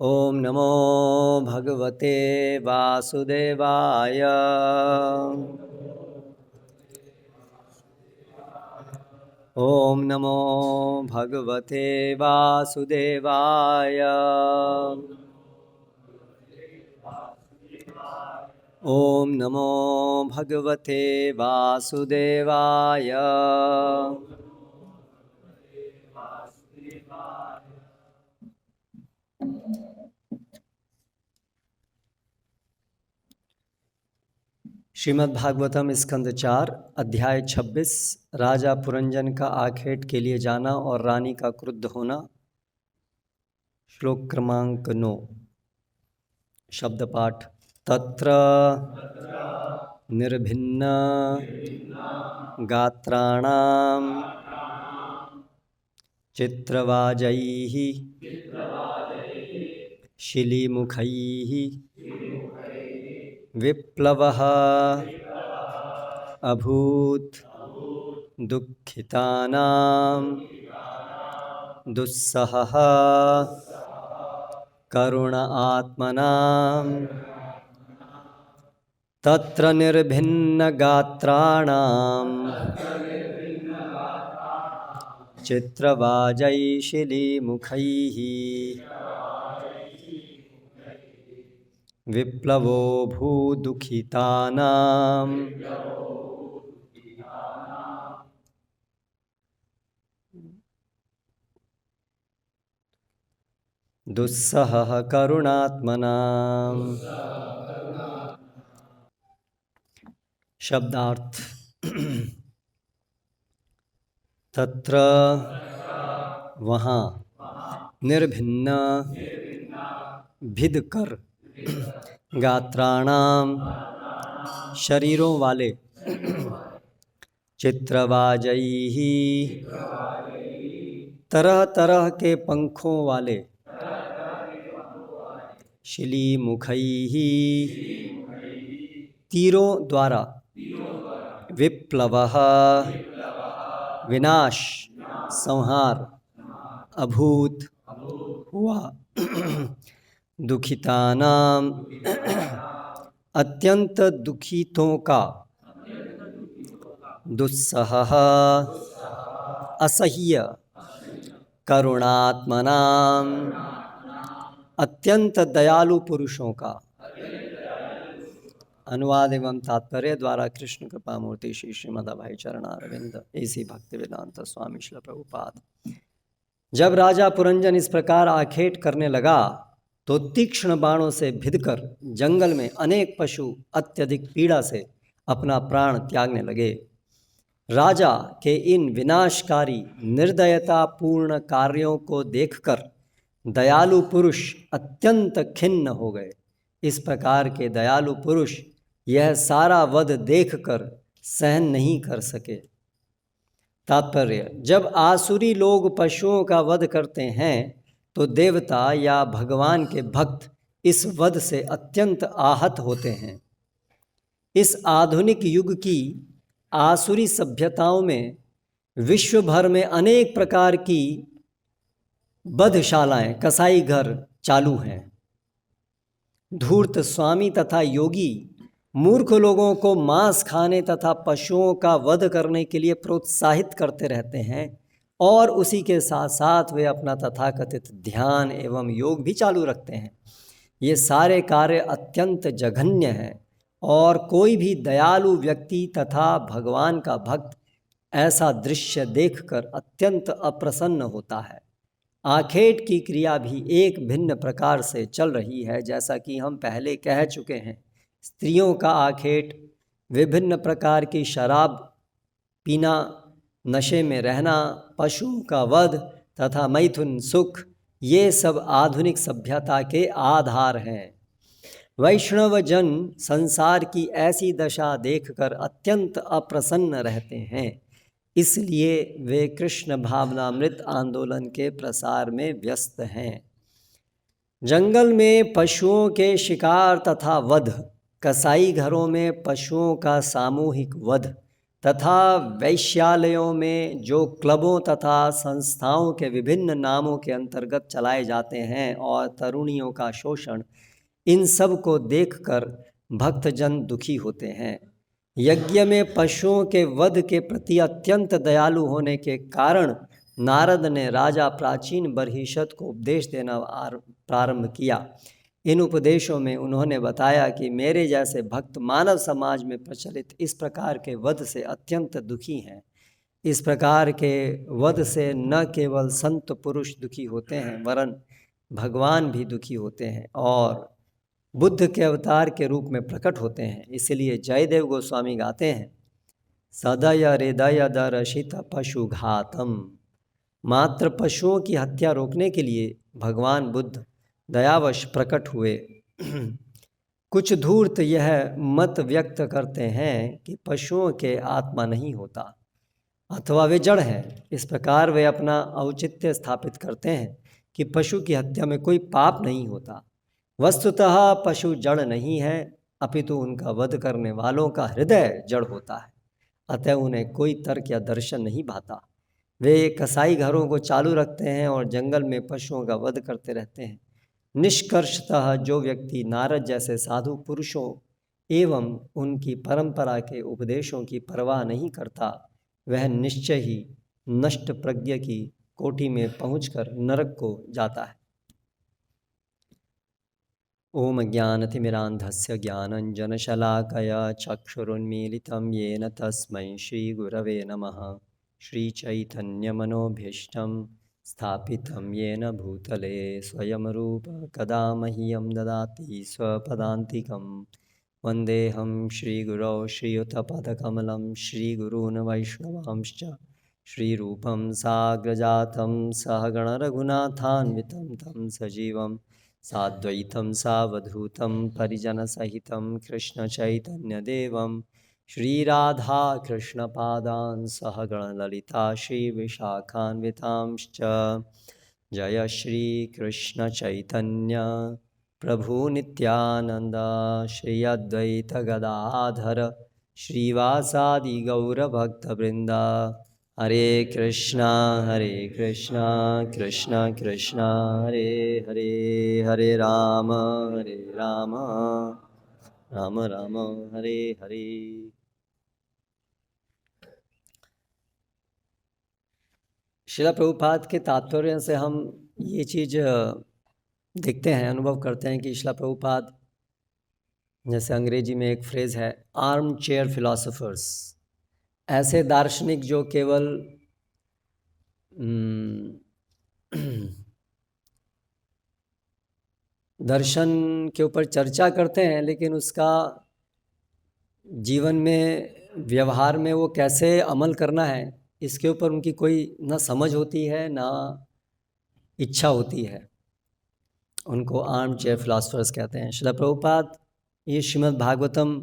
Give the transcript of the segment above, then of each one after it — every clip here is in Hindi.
ओम नमो भगवते वासुदेवाय। ओम नमो भगवते वासुदेवाय। ओम नमो भगवते वासुदेवाय। श्रीमद् भागवतम स्कंद 4 अध्याय 26 राजा पुरंजन का आखेट के लिए जाना और रानी का क्रुद्ध होना। श्लोक क्रमांक 9। शब्द पाठ। तत्र निर्भिन्न गात्राणां चित्रवाजैः शिलीमुखैः विप्लवः अभूत् दुःखितानां दुस्सहः करुण आत्मनां तत्र निर्भिन्न गात्राणां चित्रवाजैः शिलीमुखैः विप्लवो भूदुःखितानां दुस्सहः करुणात्मनां। शब्दार्थ। तत्र वहाँ, निर्भिन्न भिद कर, गात्राणाम शरीरों वाले, चित्रवाजैहि तरह तरह के पंखों वाले, शिलीमुखैहि तीरों द्वारा, विप्लवः विनाश संहार, अभूत हुआ, दुखितानां अत्यंत दुखितों का, दुस्सहः असह्य, करुणात्मनां अत्यंत दयालु पुरुषों का। अनुवाद एवं तात्पर्य द्वारा कृष्ण कृपा मूर्ति श्री श्रीमद अभय चरणारविंद ऐसी भक्ति वेदांत स्वामी श्रील प्रभुपाद। जब राजा पुरंजन इस प्रकार आखेट करने लगा तो तीक्ष्ण बाणों से भिदकर जंगल में अनेक पशु अत्यधिक पीड़ा से अपना प्राण त्यागने लगे। राजा के इन विनाशकारी निर्दयता पूर्ण कार्यों को देखकर दयालु पुरुष अत्यंत खिन्न हो गए। इस प्रकार के दयालु पुरुष यह सारा वध देखकर सहन नहीं कर सके। तात्पर्य। जब आसुरी लोग पशुओं का वध करते हैं तो देवता या भगवान के भक्त इस वध से अत्यंत आहत होते हैं। इस आधुनिक युग की आसुरी सभ्यताओं में विश्व भर में अनेक प्रकार की वधशालाएं, कसाई घर चालू हैं। धूर्त स्वामी तथा योगी मूर्ख लोगों को मांस खाने तथा पशुओं का वध करने के लिए प्रोत्साहित करते रहते हैं और उसी के साथ साथ वे अपना तथाकथित ध्यान एवं योग भी चालू रखते हैं। ये सारे कार्य अत्यंत जघन्य हैं और कोई भी दयालु व्यक्ति तथा भगवान का भक्त ऐसा दृश्य देखकर अत्यंत अप्रसन्न होता है। आखेट की क्रिया भी एक भिन्न प्रकार से चल रही है। जैसा कि हम पहले कह चुके हैं, स्त्रियों का आखेट, विभिन्न प्रकार की शराब पीना, नशे में रहना, पशुओं का वध तथा मैथुन सुख, ये सब आधुनिक सभ्यता के आधार हैं। वैष्णव जन संसार की ऐसी दशा देखकर अत्यंत अप्रसन्न रहते हैं, इसलिए वे कृष्ण भावनामृत आंदोलन के प्रसार में व्यस्त हैं। जंगल में पशुओं के शिकार तथा वध, कसाई घरों में पशुओं का सामूहिक वध, तथा वैश्यालयों में जो क्लबों तथा संस्थाओं के विभिन्न नामों के अंतर्गत चलाए जाते हैं और तरुणियों का शोषण, इन सब को देखकर भक्तजन दुखी होते हैं। यज्ञ में पशुओं के वध के प्रति अत्यंत दयालु होने के कारण नारद ने राजा प्राचीन बर्हिषद को उपदेश देना प्रारंभ किया। इन उपदेशों में उन्होंने बताया कि मेरे जैसे भक्त मानव समाज में प्रचलित इस प्रकार के वध से अत्यंत दुखी हैं। इस प्रकार के वध से न केवल संत पुरुष दुखी होते हैं, वरन भगवान भी दुखी होते हैं और बुद्ध के अवतार के रूप में प्रकट होते हैं। इसलिए जयदेव गोस्वामी गाते हैं, सदय हृदय दर्शित पशु घातम। मात्र पशुओं की हत्या रोकने के लिए भगवान बुद्ध दयावश प्रकट हुए। कुछ धूर्त यह मत व्यक्त करते हैं कि पशुओं के आत्मा नहीं होता अथवा वे जड़ हैं। इस प्रकार वे अपना औचित्य स्थापित करते हैं कि पशु की हत्या में कोई पाप नहीं होता। वस्तुतः पशु जड़ नहीं है, अपितु उनका वध करने वालों का हृदय जड़ होता है, अतः उन्हें कोई तर्क या दर्शन नहीं भाता। वे कसाई घरों को चालू रखते हैं और जंगल में पशुओं का वध करते रहते हैं। निष्कर्षतः जो व्यक्ति नारद जैसे साधु पुरुषों एवं उनकी परंपरा के उपदेशों की परवाह नहीं करता, वह निश्चय ही नष्ट प्रज्ञ की कोटि में पहुंचकर नरक को जाता है। ओम ज्ञानतिमिरान्धस्य ज्ञानञ्जनशलाकया चक्षुरुन्मीलितं येन तस्मै श्रीगुरवे नमः। श्रीचैतन्यमनोभीष्टं स्थापितं येन भूतले स्वयं रूप कदा मह्यं ददाति स्वपदान्तिकं। वन्देऽहं श्रीगुरौ श्रीयुतपदकमलं श्रीगुरून् वैष्णवांश्च श्रीरूपं साग्रजातं सहगणरघुनाथान्वितं तं सजीवं साद्वैतं सावधूतं परिजनसहितं कृष्णचैतन्यदेवं श्रीराधा कृष्णपादान् सहगणललिता श्रीविशाखान्वितांश्च। जय श्रीकृष्णचैतन्य प्रभु नित्यानन्द श्री अद्वैत गदाधर श्रीवासादि गौरभक्तवृन्द। हरे कृष्णा कृष्णा कृष्णा हरे हरे, हरे राम राम राम हरे हरे। श्रील प्रभुपाद के तात्पर्य से हम ये चीज़ देखते हैं, अनुभव करते हैं कि श्रील प्रभुपाद, जैसे अंग्रेजी में एक फ्रेज़ है आर्म चेयर फिलोसोफर्स, ऐसे दार्शनिक जो केवल दर्शन के ऊपर चर्चा करते हैं, लेकिन उसका जीवन में व्यवहार में वो कैसे अमल करना है इसके ऊपर उनकी कोई ना समझ होती है ना इच्छा होती है। उनको आर्म चेयर फिलोसफर्स कहते हैं। श्रील प्रभुपाद ये श्रीमद् भागवतम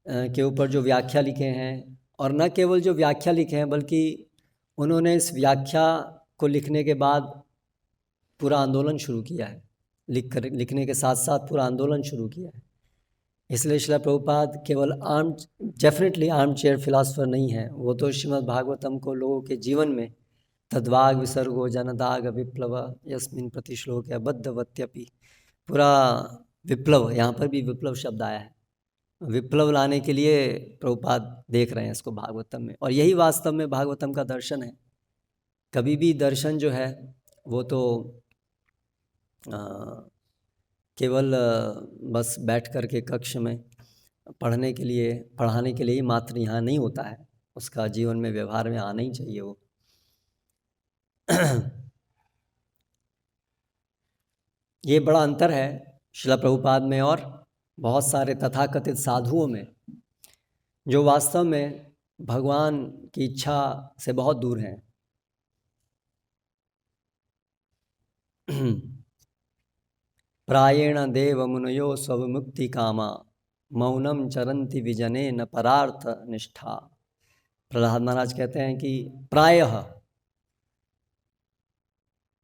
के ऊपर जो व्याख्या लिखे हैं, और न केवल जो व्याख्या लिखे हैं बल्कि उन्होंने इस व्याख्या को लिखने के बाद पूरा आंदोलन शुरू किया है। लिखने के साथ साथ पूरा आंदोलन शुरू किया है। इसलिए श्रील प्रभुपाद केवल डेफिनेटली आर्म चेयर फिलासफर नहीं है। वो तो श्रीमद् भागवतम को लोगों के जीवन में तद्वाग विसर्गो जनदाग विप्लव यस्मिन् प्रतिश्लोक बद्धवत्यपि, पूरा विप्लव, यहाँ पर भी विप्लव शब्द आया है, विप्लव लाने के लिए प्रभुपाद देख रहे हैं इसको भागवतम में। और यही वास्तव में भागवतम का दर्शन है। कभी भी दर्शन जो है वो तो केवल बस बैठ कर के कक्ष में पढ़ाने के लिए ही मात्र यहाँ नहीं होता है, उसका जीवन में व्यवहार में आना ही चाहिए वो। ये बड़ा अंतर है श्रील प्रभुपाद में और बहुत सारे तथाकथित साधुओं में, जो वास्तव में भगवान की इच्छा से बहुत दूर हैं। प्रायेण देव मुनयो स्वमुक्ति कामा मौनम चरंति विजने न परार्थ निष्ठा। प्रहलाद महाराज कहते हैं कि प्रायः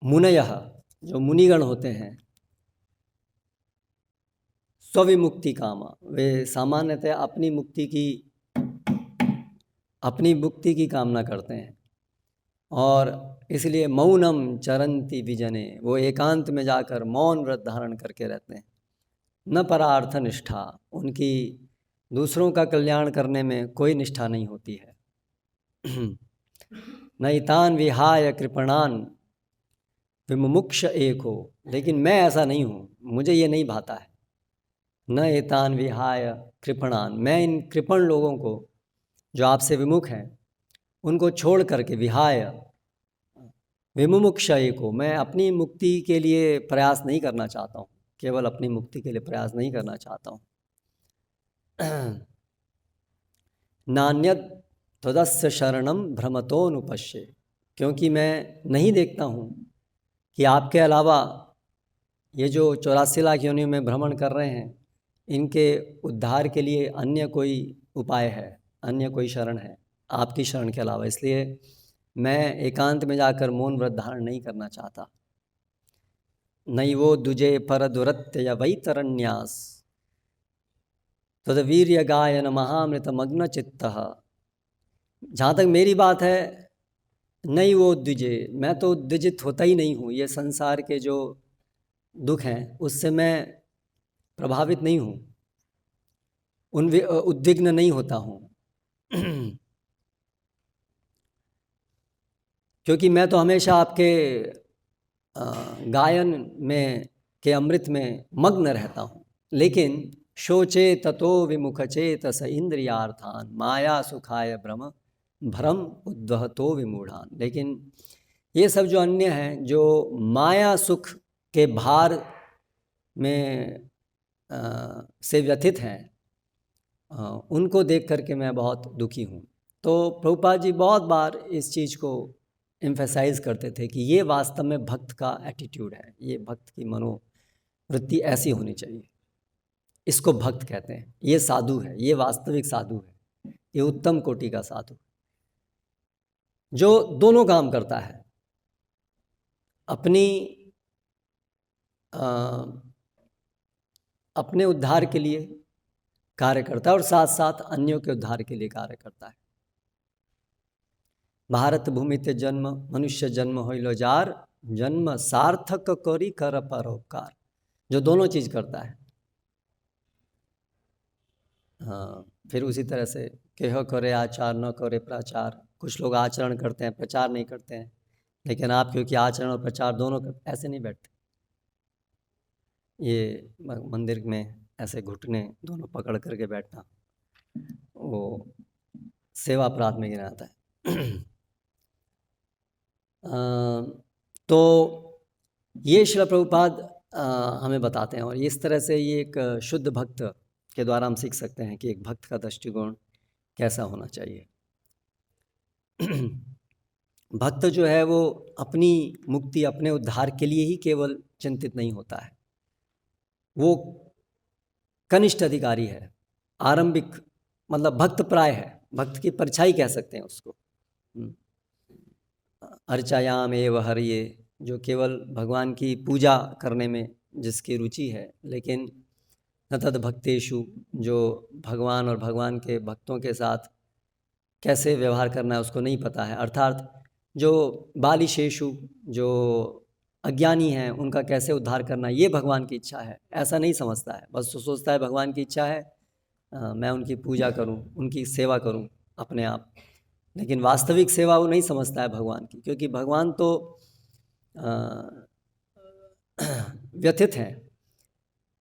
मुनयः, जो मुनिगण होते हैं, स्विमुक्ति कामा, वे सामान्यतः अपनी मुक्ति की अपनी मुक्ति की कामना करते हैं और इसलिए मौनम चरंती विजने, वो एकांत में जाकर मौन व्रत धारण करके रहते हैं। न परार्थ निष्ठा, उनकी दूसरों का कल्याण करने में कोई निष्ठा नहीं होती है। नैतान विहाय कृपणान विमुमुक्ष एक हो, लेकिन मैं ऐसा नहीं हूँ, मुझे ये नहीं भाता है। न एतान विहाय कृपणान, मैं इन कृपण लोगों को जो आपसे विमुख हैं उनको छोड़ करके, विहाय विमुमुक्ष एक हो, मैं अपनी मुक्ति के लिए प्रयास नहीं करना चाहता हूँ, केवल अपनी मुक्ति के लिए प्रयास नहीं करना चाहता हूँ। नान्यद त्वदस्य शरणम भ्रमतोनुपश्ये, क्योंकि मैं नहीं देखता हूँ कि आपके अलावा ये जो 84 लाख योनियों में भ्रमण कर रहे हैं, इनके उद्धार के लिए अन्य कोई उपाय है, अन्य कोई शरण है आपकी शरण के अलावा। इसलिए मैं एकांत में जाकर मौन व्रत धारण नहीं करना चाहता। नैवो दुजे पर दुरत्य या वै तरन्यास तदवीर्य गायन महामृत मग्न चित्तः। जहाँ तक मेरी बात है, नहीं वो द्विजे, मैं तो उद्विजित होता ही नहीं हूँ। ये संसार के जो दुख हैं उससे मैं प्रभावित नहीं हूँ, उद्विग्न नहीं होता हूँ। क्योंकि मैं तो हमेशा आपके गायन में के अमृत में मग्न रहता हूँ। लेकिन शोचे ततो विमुखचेत स इंद्रियार्थान माया सुखाय भ्रम उद्वहतो विमूढ़ान। लेकिन ये सब जो अन्य हैं, जो माया सुख के भार में से व्यथित हैं, उनको देख करके मैं बहुत दुखी हूँ। तो प्रभुपाद जी बहुत बार इस चीज़ को एम्फेसाइज करते थे कि ये वास्तव में भक्त का एटीट्यूड है, ये भक्त की मनोवृत्ति ऐसी होनी चाहिए। इसको भक्त कहते हैं, ये साधु है, ये वास्तविक साधु है, ये उत्तम कोटि का साधु जो दोनों काम करता है, अपने उद्धार के लिए कार्य करता है और साथ साथ अन्यों के उद्धार के लिए कार्य करता है। भारत भूमि ते जन्म मनुष्य जन्म होइलो जार, जन्म सार्थक करी कर परोपकार, जो दोनों चीज़ करता है। हाँ, फिर उसी तरह से केह करे आचार न करे प्रचार। कुछ लोग आचरण करते हैं, प्रचार नहीं करते हैं, लेकिन आप क्योंकि आचरण और प्रचार दोनों ऐसे नहीं बैठते। ये मंदिर में ऐसे घुटने दोनों पकड़ करके बैठना, वो सेवा अपराध में गिना जाता है। तो ये श्रील प्रभुपाद हमें बताते हैं, और इस तरह से ये एक शुद्ध भक्त के द्वारा हम सीख सकते हैं कि एक भक्त का दृष्टिकोण कैसा होना चाहिए। भक्त जो है वो अपनी मुक्ति, अपने उद्धार के लिए ही केवल चिंतित नहीं होता है, वो कनिष्ठ अधिकारी है, आरंभिक, मतलब भक्त प्राय है, भक्त की परछाई कह सकते हैं उसको। अर्चायाम एव हरिये, जो केवल भगवान की पूजा करने में जिसकी रुचि है, लेकिन न तद भक्तेषु, जो भगवान और भगवान के भक्तों के साथ कैसे व्यवहार करना है उसको नहीं पता है। अर्थात जो बालिशेषु, जो अज्ञानी हैं, उनका कैसे उद्धार करना, ये भगवान की इच्छा है, ऐसा नहीं समझता है। बस वो सोचता है भगवान की इच्छा है, मैं उनकी पूजा करूं, उनकी सेवा करूं अपने आप। लेकिन वास्तविक सेवा वो नहीं समझता है भगवान की, क्योंकि भगवान तो व्यथित हैं।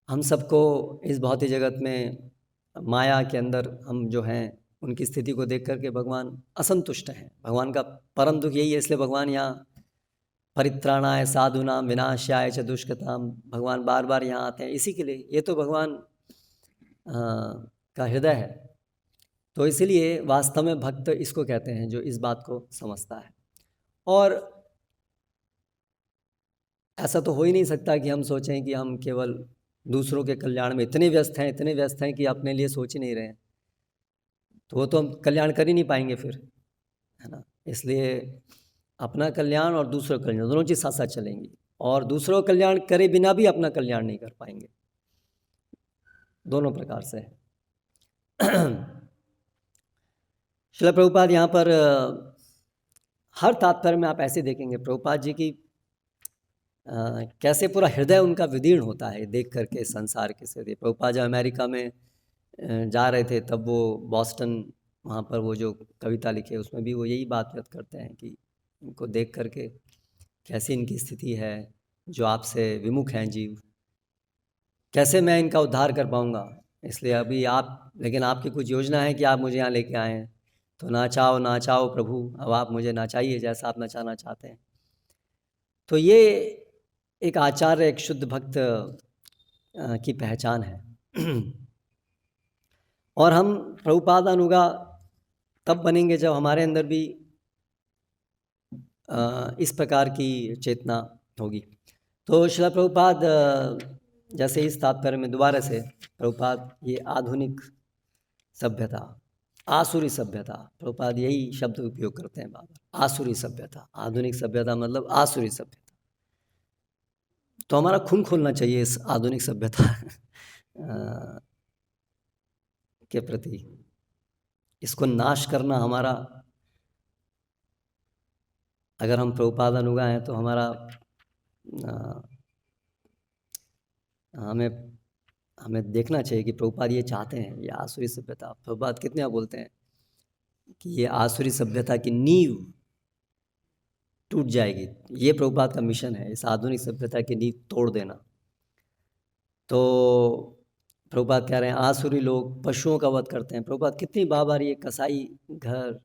हम सबको इस भौतिक जगत में माया के अंदर हम जो हैं, उनकी स्थिति को देख करके भगवान असंतुष्ट हैं। भगवान का परम दुख यही है, इसलिए भगवान यहाँ परित्राणाय साधुनाम विनाशाय च दुष्कृताम, भगवान बार बार यहाँ आते हैं इसी के लिए। ये तो भगवान का हृदय है। तो इसलिए वास्तव में भक्त इसको कहते हैं जो इस बात को समझता है। और ऐसा तो हो ही नहीं सकता कि हम सोचें कि हम केवल दूसरों के कल्याण में इतने व्यस्त हैं कि अपने लिए सोच ही नहीं रहे हैं, तो वो तो हम कल्याण कर ही नहीं पाएंगे फिर, है ना। इसलिए अपना कल्याण और दूसरों का कल्याण दोनों चीज़ साथ साथ चलेंगी, और दूसरों का कल्याण करे बिना भी अपना कल्याण नहीं कर पाएंगे, दोनों प्रकार से। श्रील प्रभुपाद यहाँ पर हर तात्पर्य में आप ऐसे देखेंगे प्रभुपाद जी की कैसे पूरा हृदय उनका विदीर्ण होता है देख करके संसार के से। प्रभुपाद जब अमेरिका में जा रहे थे तब वो बॉस्टन वहाँ पर वो जो कविता लिखे उसमें भी वो यही बात व्यक्त करते हैं कि इनको देख करके कैसी इनकी स्थिति है, जो आपसे विमुख हैं जीव, कैसे मैं इनका उद्धार कर पाऊँगा। इसलिए अभी आप, लेकिन आपकी कुछ योजना है कि आप मुझे यहाँ लेके आए हैं, तो नाचाओ प्रभु, अब आप मुझे नचाइए जैसा आप नचाना चाहते हैं। तो ये एक आचार्य, एक शुद्ध भक्त की पहचान है। और हम प्रभुपाद अनुगा तब बनेंगे जब हमारे अंदर भी इस प्रकार की चेतना होगी। तो श्रील प्रभुपाद जैसे इस तात्पर्य में दोबारा से प्रभुपाद ये आधुनिक सभ्यता, आसुरी सभ्यता, प्रभुपाद यही शब्द उपयोग करते हैं बाबा, आसुरी सभ्यता। आधुनिक सभ्यता मतलब आसुरी सभ्यता। तो हमारा खून खोलना चाहिए इस आधुनिक सभ्यता के प्रति। इसको नाश करना हमारा, अगर हम प्रभुपाद अनुगा हैं तो हमारा हमें देखना चाहिए कि प्रभुपाद ये चाहते हैं, ये आसुरी सभ्यता। प्रभुपाद कितने बोलते हैं कि ये आसुरी सभ्यता की नींव टूट जाएगी। ये प्रभुपाद का मिशन है, इस आधुनिक सभ्यता की नींव तोड़ देना। तो प्रभुपाद कह रहे हैं आसुरी लोग पशुओं का वध करते हैं। प्रभुपाद कितनी बार ये कसाई घर,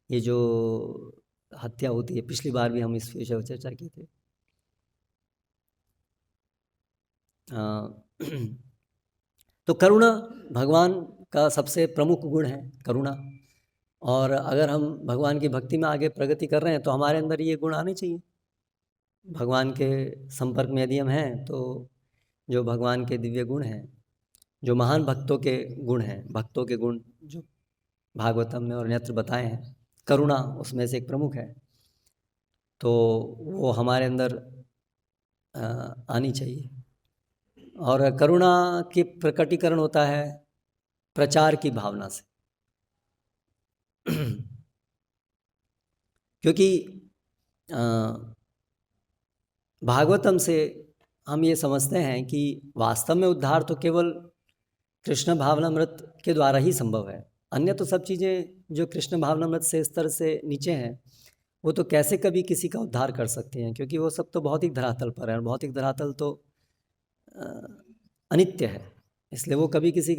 ये जो हत्या होती है, पिछली बार भी हम इस विषय पर चर्चा की थी। तो करुणा भगवान का सबसे प्रमुख गुण है, करुणा। और अगर हम भगवान की भक्ति में आगे प्रगति कर रहे हैं तो हमारे अंदर ये गुण आने चाहिए। भगवान के संपर्क में यदि हम हैं तो जो भगवान के दिव्य गुण हैं, जो महान भक्तों के गुण हैं, भक्तों के गुण जो भागवतम में और अन्यत्र बताए हैं, करुणा उसमें से एक प्रमुख है। तो वो हमारे अंदर आनी चाहिए। और करुणा की प्रकटीकरण होता है प्रचार की भावना से। क्योंकि भागवतम से हम ये समझते हैं कि वास्तव में उद्धार तो केवल कृष्ण भावनामृत के द्वारा ही संभव है। अन्य तो सब चीज़ें जो कृष्ण भावनामृत से स्तर से नीचे हैं, वो तो कैसे कभी किसी का उद्धार कर सकते हैं, क्योंकि वो सब तो भौतिक धरातल पर है, और भौतिक धरातल तो अनित्य है। इसलिए वो कभी किसी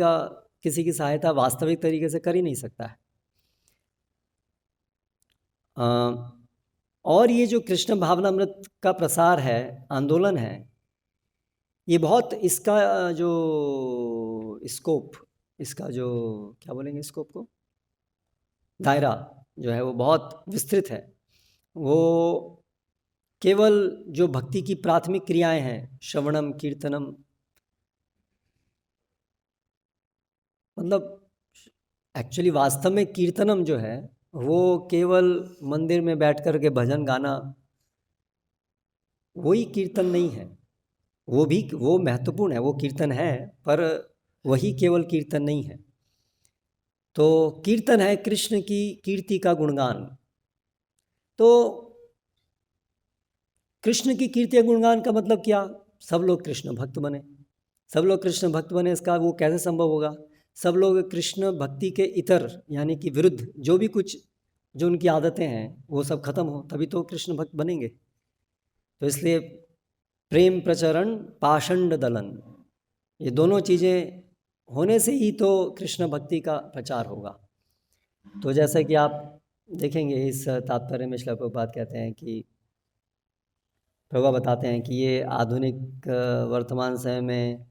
की सहायता वास्तविक तरीके से कर ही नहीं सकता है। और ये जो कृष्ण भावनामृत का प्रसार है, आंदोलन है, ये बहुत, इसका जो स्कोप, इसका जो क्या बोलेंगे स्कोप को, दायरा जो है वो बहुत विस्तृत है। वो केवल जो भक्ति की प्राथमिक क्रियाएं हैं, श्रवणम कीर्तनम, मतलब एक्चुअली वास्तव में कीर्तनम जो है वो केवल मंदिर में बैठ कर के भजन गाना, वही कीर्तन नहीं है। वो महत्वपूर्ण है, वो कीर्तन है, पर वही केवल कीर्तन नहीं है। तो कीर्तन है कृष्ण की कीर्ति का गुणगान। तो कृष्ण की कीर्ति का गुणगान का मतलब क्या? सब लोग कृष्ण भक्त बने। सब लोग कृष्ण भक्त बने, इसका वो कैसे संभव होगा? सब लोग कृष्ण भक्ति के इतर यानी कि विरुद्ध जो भी कुछ जो उनकी आदतें हैं वो सब खत्म हो, तभी तो कृष्ण भक्त बनेंगे। तो इसलिए प्रेम प्रचरण पाषंड दलन, ये दोनों चीज़ें होने से ही तो कृष्ण भक्ति का प्रचार होगा। तो जैसा कि आप देखेंगे इस तात्पर्य में श्रील प्रभुपाद कहते हैं कि, प्रभुपाद बताते हैं कि ये आधुनिक वर्तमान समय में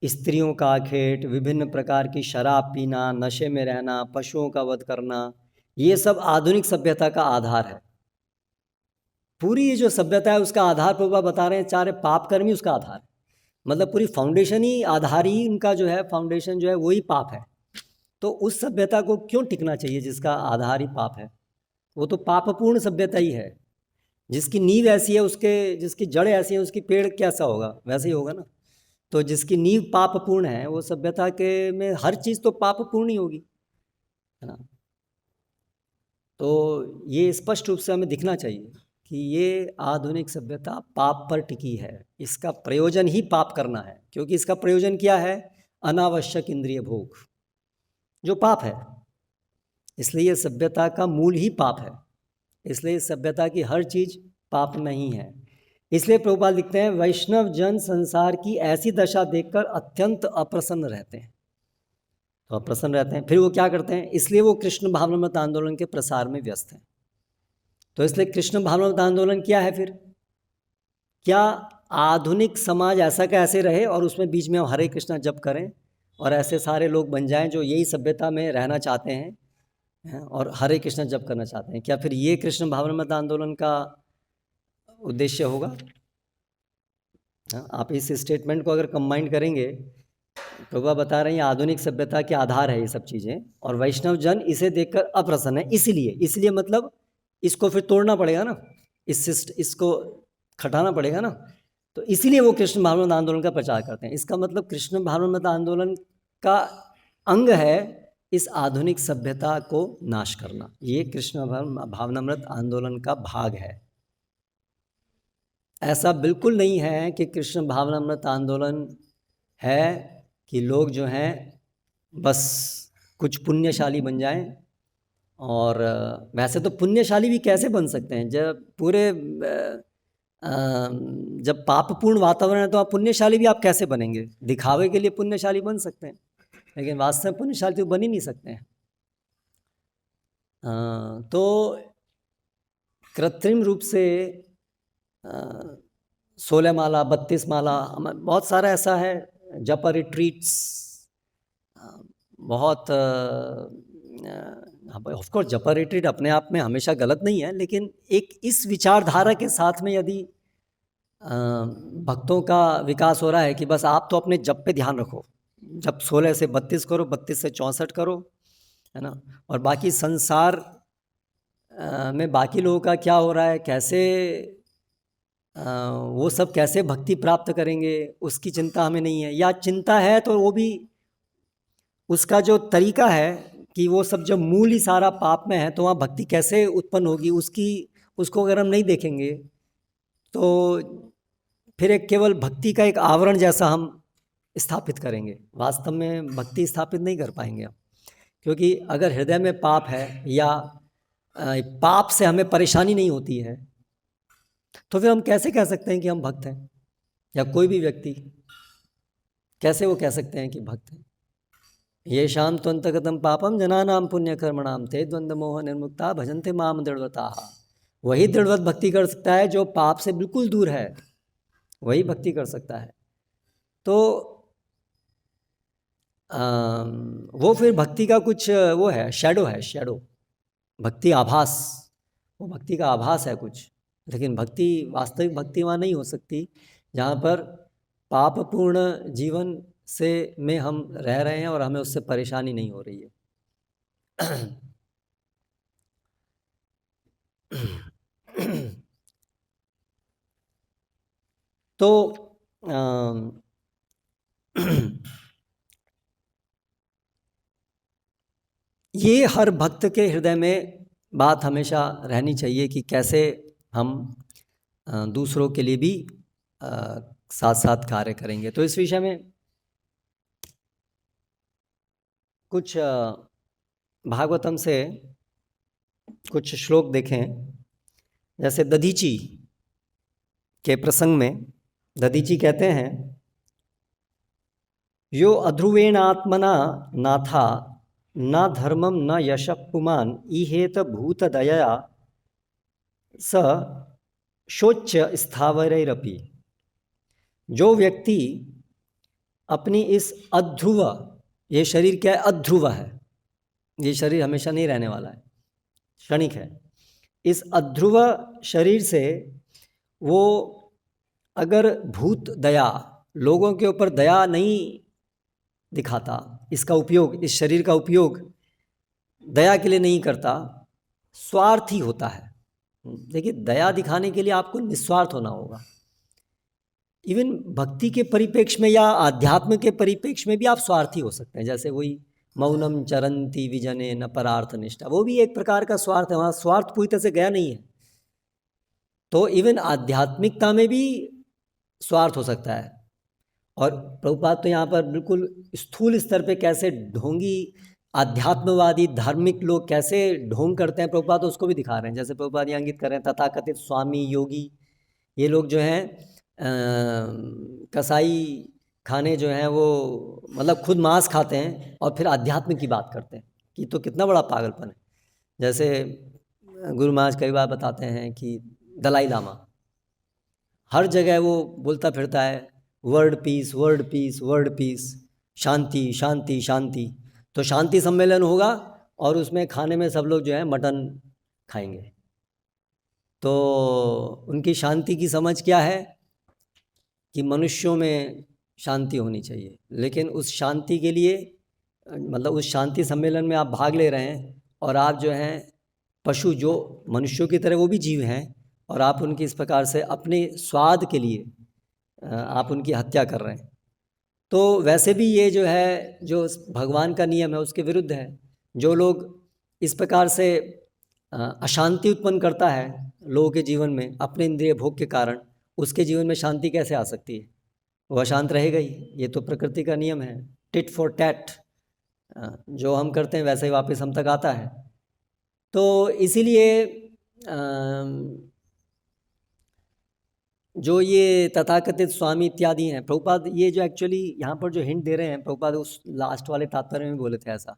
स्त्रियों का आखेट, विभिन्न प्रकार की शराब पीना, नशे में रहना, पशुओं का वध करना, ये सब आधुनिक सभ्यता का आधार है। पूरी ये जो सभ्यता है उसका आधार प्रभुपाद बता रहे हैं, चारे पाप कर्म ही उसका आधार है। मतलब पूरी फाउंडेशन ही, आधार ही उनका जो है, फाउंडेशन जो है वही पाप है। तो उस सभ्यता को क्यों टिकना चाहिए जिसका आधार ही पाप है? वो तो पापपूर्ण सभ्यता ही है। जिसकी नींव ऐसी है, उसके जिसकी जड़ ऐसी है, उसकी पेड़ कैसा होगा? वैसे ही होगा ना। तो जिसकी नींव पापपूर्ण है वो सभ्यता के में हर चीज़ तो पापपूर्ण ही होगी, है ना। तो ये स्पष्ट रूप से हमें दिखना चाहिए कि ये आधुनिक सभ्यता पाप पर टिकी है। इसका प्रयोजन ही पाप करना है, क्योंकि इसका प्रयोजन क्या है? अनावश्यक इंद्रिय भोग, जो पाप है। इसलिए ये सभ्यता का मूल ही पाप है। इसलिए इस सभ्यता की हर चीज़ पाप नहीं है। इसलिए प्रभुपाद लिखते हैं, वैष्णव जन संसार की ऐसी दशा देखकर अत्यंत अप्रसन्न रहते हैं। तो अप्रसन्न रहते हैं, फिर वो क्या करते हैं? इसलिए वो कृष्ण भावनामृत आंदोलन के प्रसार में व्यस्त हैं। तो इसलिए कृष्ण भावनामृत आंदोलन क्या है फिर? क्या आधुनिक समाज ऐसा का ऐसे रहे और उसमें बीच में हम हरे कृष्णा जप करें और ऐसे सारे लोग बन जाएं जो यही सभ्यता में रहना चाहते हैं और हरे कृष्णा जप करना चाहते हैं? क्या फिर ये कृष्ण भावनामृत आंदोलन का उद्देश्य होगा? आप इस स्टेटमेंट को अगर कंबाइन करेंगे, प्रभुपाद बता रहे हैं आधुनिक सभ्यता के आधार है ये सब चीज़ें, और वैष्णव जन इसे देखकर अप्रसन्न है। इसलिए मतलब इसको फिर तोड़ना पड़ेगा ना, इसको खटाना पड़ेगा ना। तो इसीलिए वो कृष्ण भावनामृत आंदोलन का प्रचार करते हैं। इसका मतलब कृष्ण भावनामृत आंदोलन का अंग है इस आधुनिक सभ्यता को नाश करना। ये कृष्ण भावनामृत आंदोलन का भाग है। ऐसा बिल्कुल नहीं है कि कृष्ण भावनामृत आंदोलन है कि लोग जो हैं बस कुछ पुण्यशाली बन जाएं। और वैसे तो पुण्यशाली भी कैसे बन सकते हैं जब जब पापपूर्ण वातावरण है, तो आप पुण्यशाली भी आप कैसे बनेंगे? दिखावे के लिए पुण्यशाली बन सकते हैं, लेकिन वास्तव में पुण्यशाली तो बन ही नहीं सकते हैं। तो कृत्रिम रूप से 16 माला 32 माला बहुत सारा ऐसा है, जप रिट्रीट्स बहुत ऑफकोर्स जप रिट्रीट अपने आप में हमेशा गलत नहीं है, लेकिन एक इस विचारधारा के साथ में यदि भक्तों का विकास हो रहा है कि बस आप तो अपने जप पे ध्यान रखो, जप 16 से 32 करो, 32 से 64 करो, है ना, और बाकी संसार में बाकी लोगों का क्या हो रहा है, कैसे वो सब कैसे भक्ति प्राप्त करेंगे, उसकी चिंता हमें नहीं है। या चिंता है तो वो भी उसका जो तरीका है कि वो सब जब मूल ही सारा पाप में है तो वहाँ भक्ति कैसे उत्पन्न होगी, उसको अगर हम नहीं देखेंगे तो फिर एक केवल भक्ति का एक आवरण जैसा हम स्थापित करेंगे, वास्तव में भक्ति स्थापित नहीं कर पाएंगे हम। क्योंकि अगर हृदय में पाप है या पाप से हमें परेशानी नहीं होती है, तो फिर हम कैसे कह सकते हैं कि हम भक्त हैं? या कोई भी व्यक्ति कैसे वो कह सकते हैं कि भक्त हैं? ये शाम त्वंतगतम पापम जनानाम पुण्य कर्मणाम ते द्वंद्व मोह निर्मुक्ता भजन्ते माम दृढ़वता। वही दृढ़वत भक्ति कर सकता है जो पाप से बिल्कुल दूर है, वही भक्ति कर सकता है। तो वो फिर भक्ति का कुछ वो है, शैडो है, शैडो भक्ति आभास, वो भक्ति का आभास है कुछ, लेकिन भक्ति वास्तविक भक्ति वहाँ नहीं हो सकती जहाँ पर पापपूर्ण जीवन से में हम रह रहे हैं और हमें उससे परेशानी नहीं हो रही है। तो ये हर भक्त के हृदय में बात हमेशा रहनी चाहिए कि कैसे हम दूसरों के लिए भी साथ साथ कार्य करेंगे। तो इस विषय में कुछ भागवतम से कुछ श्लोक देखें। जैसे दधीची के प्रसंग में दधीची कहते हैं, यो अध्रुवेण आत्मना नाथा न धर्मम न यश पुमान इहेत भूत दया स शोच्य स्थावरैरपि। जो व्यक्ति अपनी इस अध्रुव, ये शरीर क्या है? अध्रुव है, ये शरीर हमेशा नहीं रहने वाला है, क्षणिक है। इस अध्रुव शरीर से वो अगर भूत दया, लोगों के ऊपर दया नहीं दिखाता, इसका उपयोग, इस शरीर का उपयोग दया के लिए नहीं करता, स्वार्थी होता है। देखिए, दया दिखाने के लिए आपको निस्वार्थ होना होगा। इवन भक्ति के परिप्रेक्ष्य में या आध्यात्म के परिप्रेक्ष्य में भी आप स्वार्थी हो सकते हैं। जैसे वही मौनम चरंती विजने न परार्थ निष्ठा, वो भी एक प्रकार का स्वार्थ है, वहाँ स्वार्थ पूरी तरह से गया नहीं है। तो इवन आध्यात्मिकता में भी स्वार्थ हो सकता है। और प्रभुपाद तो यहाँ पर बिल्कुल स्थूल स्तर पे कैसे ढोंगी आध्यात्मवादी धार्मिक लोग कैसे ढोंग करते हैं, प्रभुपाद तो उसको भी दिखा रहे हैं। जैसे प्रभुपाद यहाँ अंकित कर रहे हैं तथाकथित स्वामी योगी, ये लोग जो हैं कसाई खाने जो हैं वो मतलब खुद मांस खाते हैं और फिर आध्यात्म की बात करते हैं कि तो कितना बड़ा पागलपन है। जैसे गुरु महाराज कई बार बताते हैं कि दलाई लामा हर जगह वो बोलता फिरता है world peace world peace world peace, शांति शांति शांति। तो शांति सम्मेलन होगा और उसमें खाने में सब लोग जो है मटन खाएंगे। तो उनकी शांति की समझ क्या है कि मनुष्यों में शांति होनी चाहिए, लेकिन उस शांति के लिए मतलब उस शांति सम्मेलन में आप भाग ले रहे हैं और आप जो हैं पशु जो मनुष्यों की तरह वो भी जीव हैं और आप उनकी इस प्रकार से अपने स्वाद के लिए आप उनकी हत्या कर रहे हैं। तो वैसे भी ये जो है जो भगवान का नियम है उसके विरुद्ध है। जो लोग इस प्रकार से अशांति उत्पन्न करता है लोगों के जीवन में अपने इंद्रिय भोग के कारण, उसके जीवन में शांति कैसे आ सकती है? वो अशांत रहेगा ही। ये तो प्रकृति का नियम है, टिट फॉर टैट, जो हम करते हैं वैसे ही वापस हम तक आता है। तो इसीलिए जो ये तथाकथित स्वामी इत्यादि हैं, प्रभुपाद ये जो एक्चुअली यहाँ पर जो हिंट दे रहे हैं, प्रभुपाद उस लास्ट वाले तात्पर्य में बोले थे ऐसा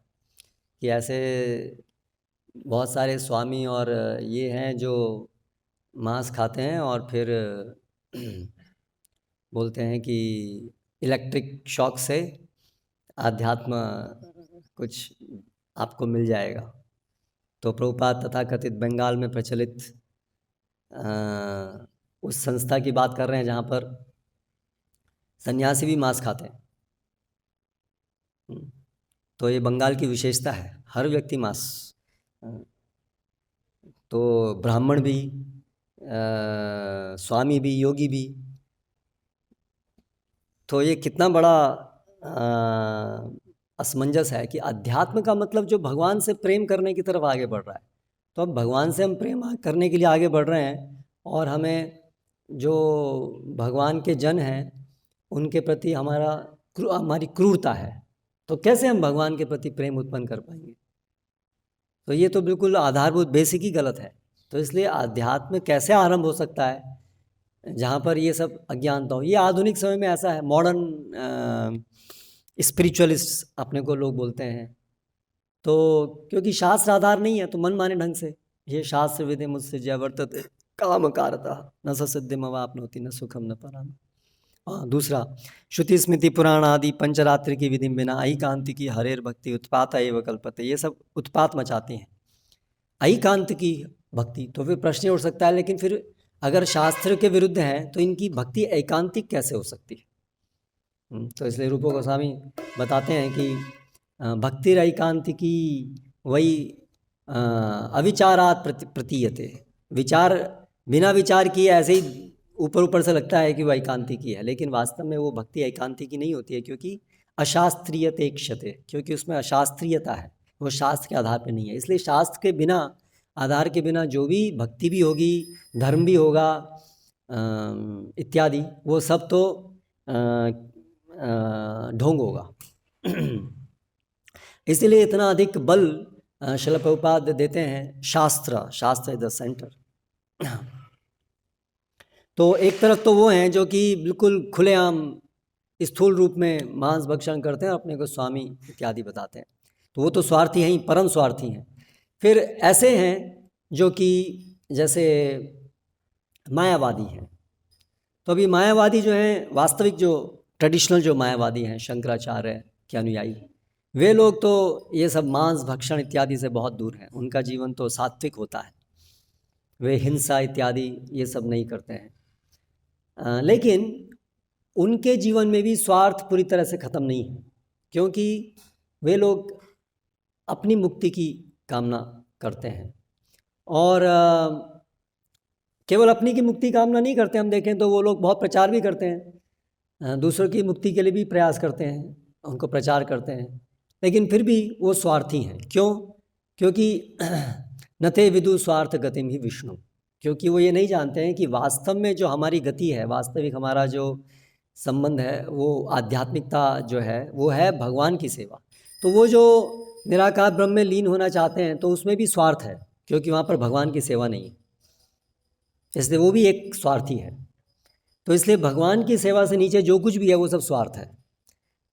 कि ऐसे बहुत सारे स्वामी और ये हैं जो मांस खाते हैं और फिर बोलते हैं कि इलेक्ट्रिक शॉक से आध्यात्म कुछ आपको मिल जाएगा। तो प्रभुपाद तथाकथित बंगाल में प्रचलित उस संस्था की बात कर रहे हैं जहाँ पर सन्यासी भी मांस खाते हैं। तो ये बंगाल की विशेषता है, हर व्यक्ति मांस, तो ब्राह्मण भी, स्वामी भी, योगी भी। तो ये कितना बड़ा असमंजस है कि अध्यात्म का मतलब जो भगवान से प्रेम करने की तरफ आगे बढ़ रहा है। तो अब भगवान से हम प्रेम करने के लिए आगे बढ़ रहे हैं और हमें जो भगवान के जन हैं उनके प्रति हमारी क्रूरता है, तो कैसे हम भगवान के प्रति प्रेम उत्पन्न कर पाएंगे? तो ये तो बिल्कुल आधारभूत बेसिक ही गलत है। तो इसलिए आध्यात्म कैसे आरंभ हो सकता है जहाँ पर ये सब अज्ञानता हो? ये आधुनिक समय में ऐसा है, मॉडर्न स्पिरिचुअलिस्ट अपने को लोग बोलते हैं। तो क्योंकि शास्त्र आधार नहीं है तो मन माने ढंग से ये शास्त्र विधि मुझसे जय वर्तते काम कारता न सिद्धिम अवाप्नोति न सुखम न पराम। हाँ, दूसरा श्रुति स्मृति पुराण आदि पंचरात्रि की विधि बिना ऐकांति की हरेर भक्ति उत्पात एव कल्पते। ये सब उत्पात मचाती हैं ऐकांत की भक्ति। तो फिर प्रश्न उठ सकता है लेकिन फिर अगर शास्त्र के विरुद्ध है तो इनकी भक्ति ऐकांतिक कैसे हो सकती है? तो इसलिए रूप गोस्वामी बताते हैं कि भक्ति ऐकांतिकी वही अविचारात प्रतीयते। विचार बिना विचार किए ऐसे ही ऊपर ऊपर से लगता है कि वो ऐकांतिकी है, लेकिन वास्तव में वो भक्ति ऐकांतिकी नहीं होती है क्योंकि अशास्त्रीयते क्षते, क्योंकि उसमें अशास्त्रीयता है, वो शास्त्र के आधार पर नहीं है। इसलिए शास्त्र के बिना, आधार के बिना जो भी भक्ति भी होगी, धर्म भी होगा इत्यादि, वो सब तो ढोंग होगा। इसीलिए इतना अधिक बल श्रील प्रभुपाद देते हैं शास्त्र, शास्त्र इज द सेंटर। तो एक तरफ तो वो हैं जो कि बिल्कुल खुलेआम स्थूल रूप में मांस भक्षण करते हैं, अपने को स्वामी इत्यादि बताते हैं, तो वो तो स्वार्थी हैं ही, परम स्वार्थी हैं। फिर ऐसे हैं जो कि जैसे मायावादी हैं। तो अभी मायावादी जो हैं, वास्तविक जो ट्रेडिशनल जो मायावादी हैं, शंकराचार्य के अनुयायी, वे लोग तो ये सब मांस भक्षण इत्यादि से बहुत दूर हैं। उनका जीवन तो सात्विक होता है, वे हिंसा इत्यादि ये सब नहीं करते हैं। लेकिन उनके जीवन में भी स्वार्थ पूरी तरह से ख़त्म नहीं है, क्योंकि वे लोग अपनी मुक्ति की कामना करते हैं और केवल अपनी की मुक्ति कामना नहीं करते। हम देखें तो वो लोग बहुत प्रचार भी करते हैं दूसरों की मुक्ति के लिए भी प्रयास करते हैं, उनको प्रचार करते हैं, लेकिन फिर भी वो स्वार्थी हैं। क्यों? क्योंकि नते विदु स्वार्थ गतिम ही विष्णु, क्योंकि वो ये नहीं जानते हैं कि वास्तव में जो हमारी गति है, वास्तविक हमारा जो संबंध है, वो आध्यात्मिकता जो है वो है भगवान की सेवा। तो वो जो निराकार ब्रह्म में लीन होना चाहते हैं तो उसमें भी स्वार्थ है, क्योंकि वहाँ पर भगवान की सेवा नहीं है, इसलिए वो भी एक स्वार्थी है। तो इसलिए भगवान की सेवा से नीचे जो कुछ भी है वो सब स्वार्थ है।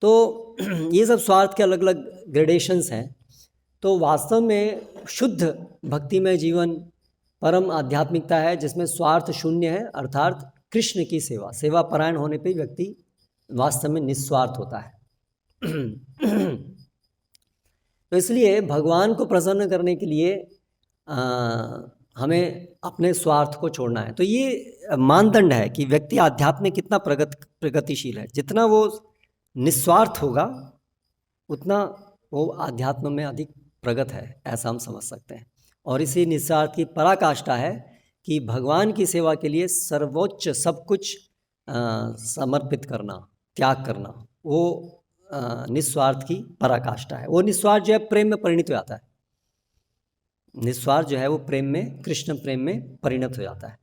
तो ये सब स्वार्थ के अलग अलग ग्रेडेशंस हैं। तो वास्तव में शुद्ध भक्तिमय जीवन परम आध्यात्मिकता है जिसमें स्वार्थ शून्य है, अर्थात कृष्ण की सेवा, सेवा परायण होने पे व्यक्ति वास्तव में निस्वार्थ होता है। तो इसलिए भगवान को प्रसन्न करने के लिए हमें अपने स्वार्थ को छोड़ना है। तो ये मानदंड है कि व्यक्ति आध्यात्म में कितना प्रगतिशील है। जितना वो निस्वार्थ होगा उतना वो आध्यात्म में अधिक प्रगत है, ऐसा हम समझ सकते हैं। और इसी निस्वार्थ की पराकाष्ठा है कि भगवान की सेवा के लिए सर्वोच्च सब कुछ समर्पित करना, त्याग करना, वो निस्वार्थ की पराकाष्ठा है। वो निस्वार्थ जो है प्रेम में परिणत हो जाता है। निस्वार्थ जो है वो प्रेम में, कृष्ण प्रेम में परिणत हो जाता है।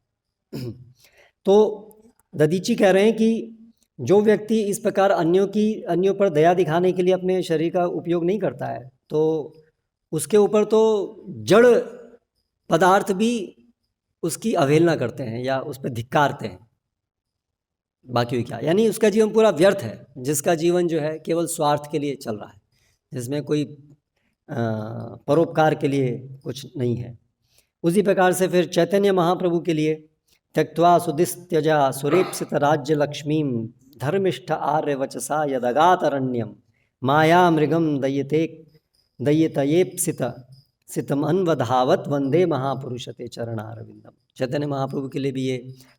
तो दधीची कह रहे हैं कि जो व्यक्ति इस प्रकार अन्यों पर दया दिखाने के लिए अपने शरीर का उपयोग नहीं करता है तो उसके ऊपर तो जड़ पदार्थ भी उसकी अवहेलना करते हैं या उस पर धिक्कारते हैं। बाकी क्या, यानी उसका जीवन पूरा व्यर्थ है, जिसका जीवन जो है केवल स्वार्थ के लिए चल रहा है, जिसमें कोई परोपकार के लिए कुछ नहीं है। उसी प्रकार से फिर चैतन्य महाप्रभु के लिए त्यक्त्वा सुदिस्त्यजा सुरेप्सित राज्य लक्ष्मीम धर्मिष्ठ आर्य वचसा यदगातरण्यम माया मृगम दयितयेप्सित सितम अन्वधावत वंदे महापुरुषते चरणारविंदम। चैतन्य महाप्रभु के लिए भी ये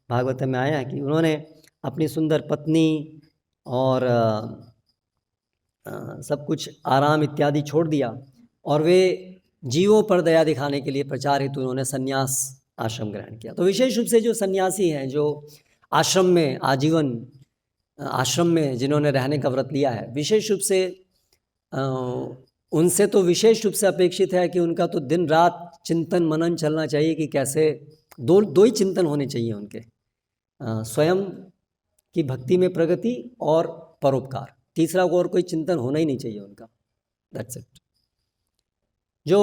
भागवत में आया है कि उन्होंने अपनी सुंदर पत्नी और सब कुछ आराम इत्यादि छोड़ दिया और वे जीवों पर दया दिखाने के लिए प्रचार हेतु उन्होंने संन्यास आश्रम ग्रहण किया। तो विशेष रूप से जो सन्यासी हैं, जो आश्रम में आजीवन आश्रम में जिन्होंने रहने का व्रत लिया है, विशेष रूप से उनसे तो विशेष रूप से अपेक्षित है कि उनका तो दिन रात चिंतन मनन चलना चाहिए कि कैसे दो ही चिंतन होने चाहिए उनके, स्वयं की भक्ति में प्रगति और परोपकार, तीसरा और कोई चिंतन होना ही नहीं चाहिए उनका। That's it. जो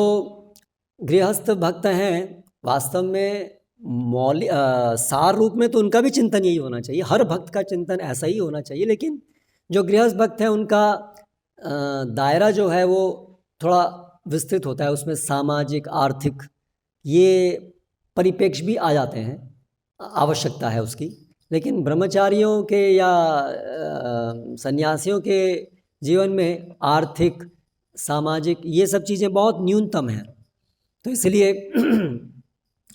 गृहस्थ भक्त हैं वास्तव में सार रूप में तो उनका भी चिंतन यही होना चाहिए, हर भक्त का चिंतन ऐसा ही होना चाहिए। लेकिन जो गृहस्थ भक्त हैं उनका दायरा जो है वो थोड़ा विस्तृत होता है, उसमें सामाजिक आर्थिक ये परिप्रेक्ष्य भी आ जाते हैं, आवश्यकता है उसकी। लेकिन ब्रह्मचारियों के या सन्यासियों के जीवन में आर्थिक सामाजिक ये सब चीज़ें बहुत न्यूनतम हैं। तो इसलिए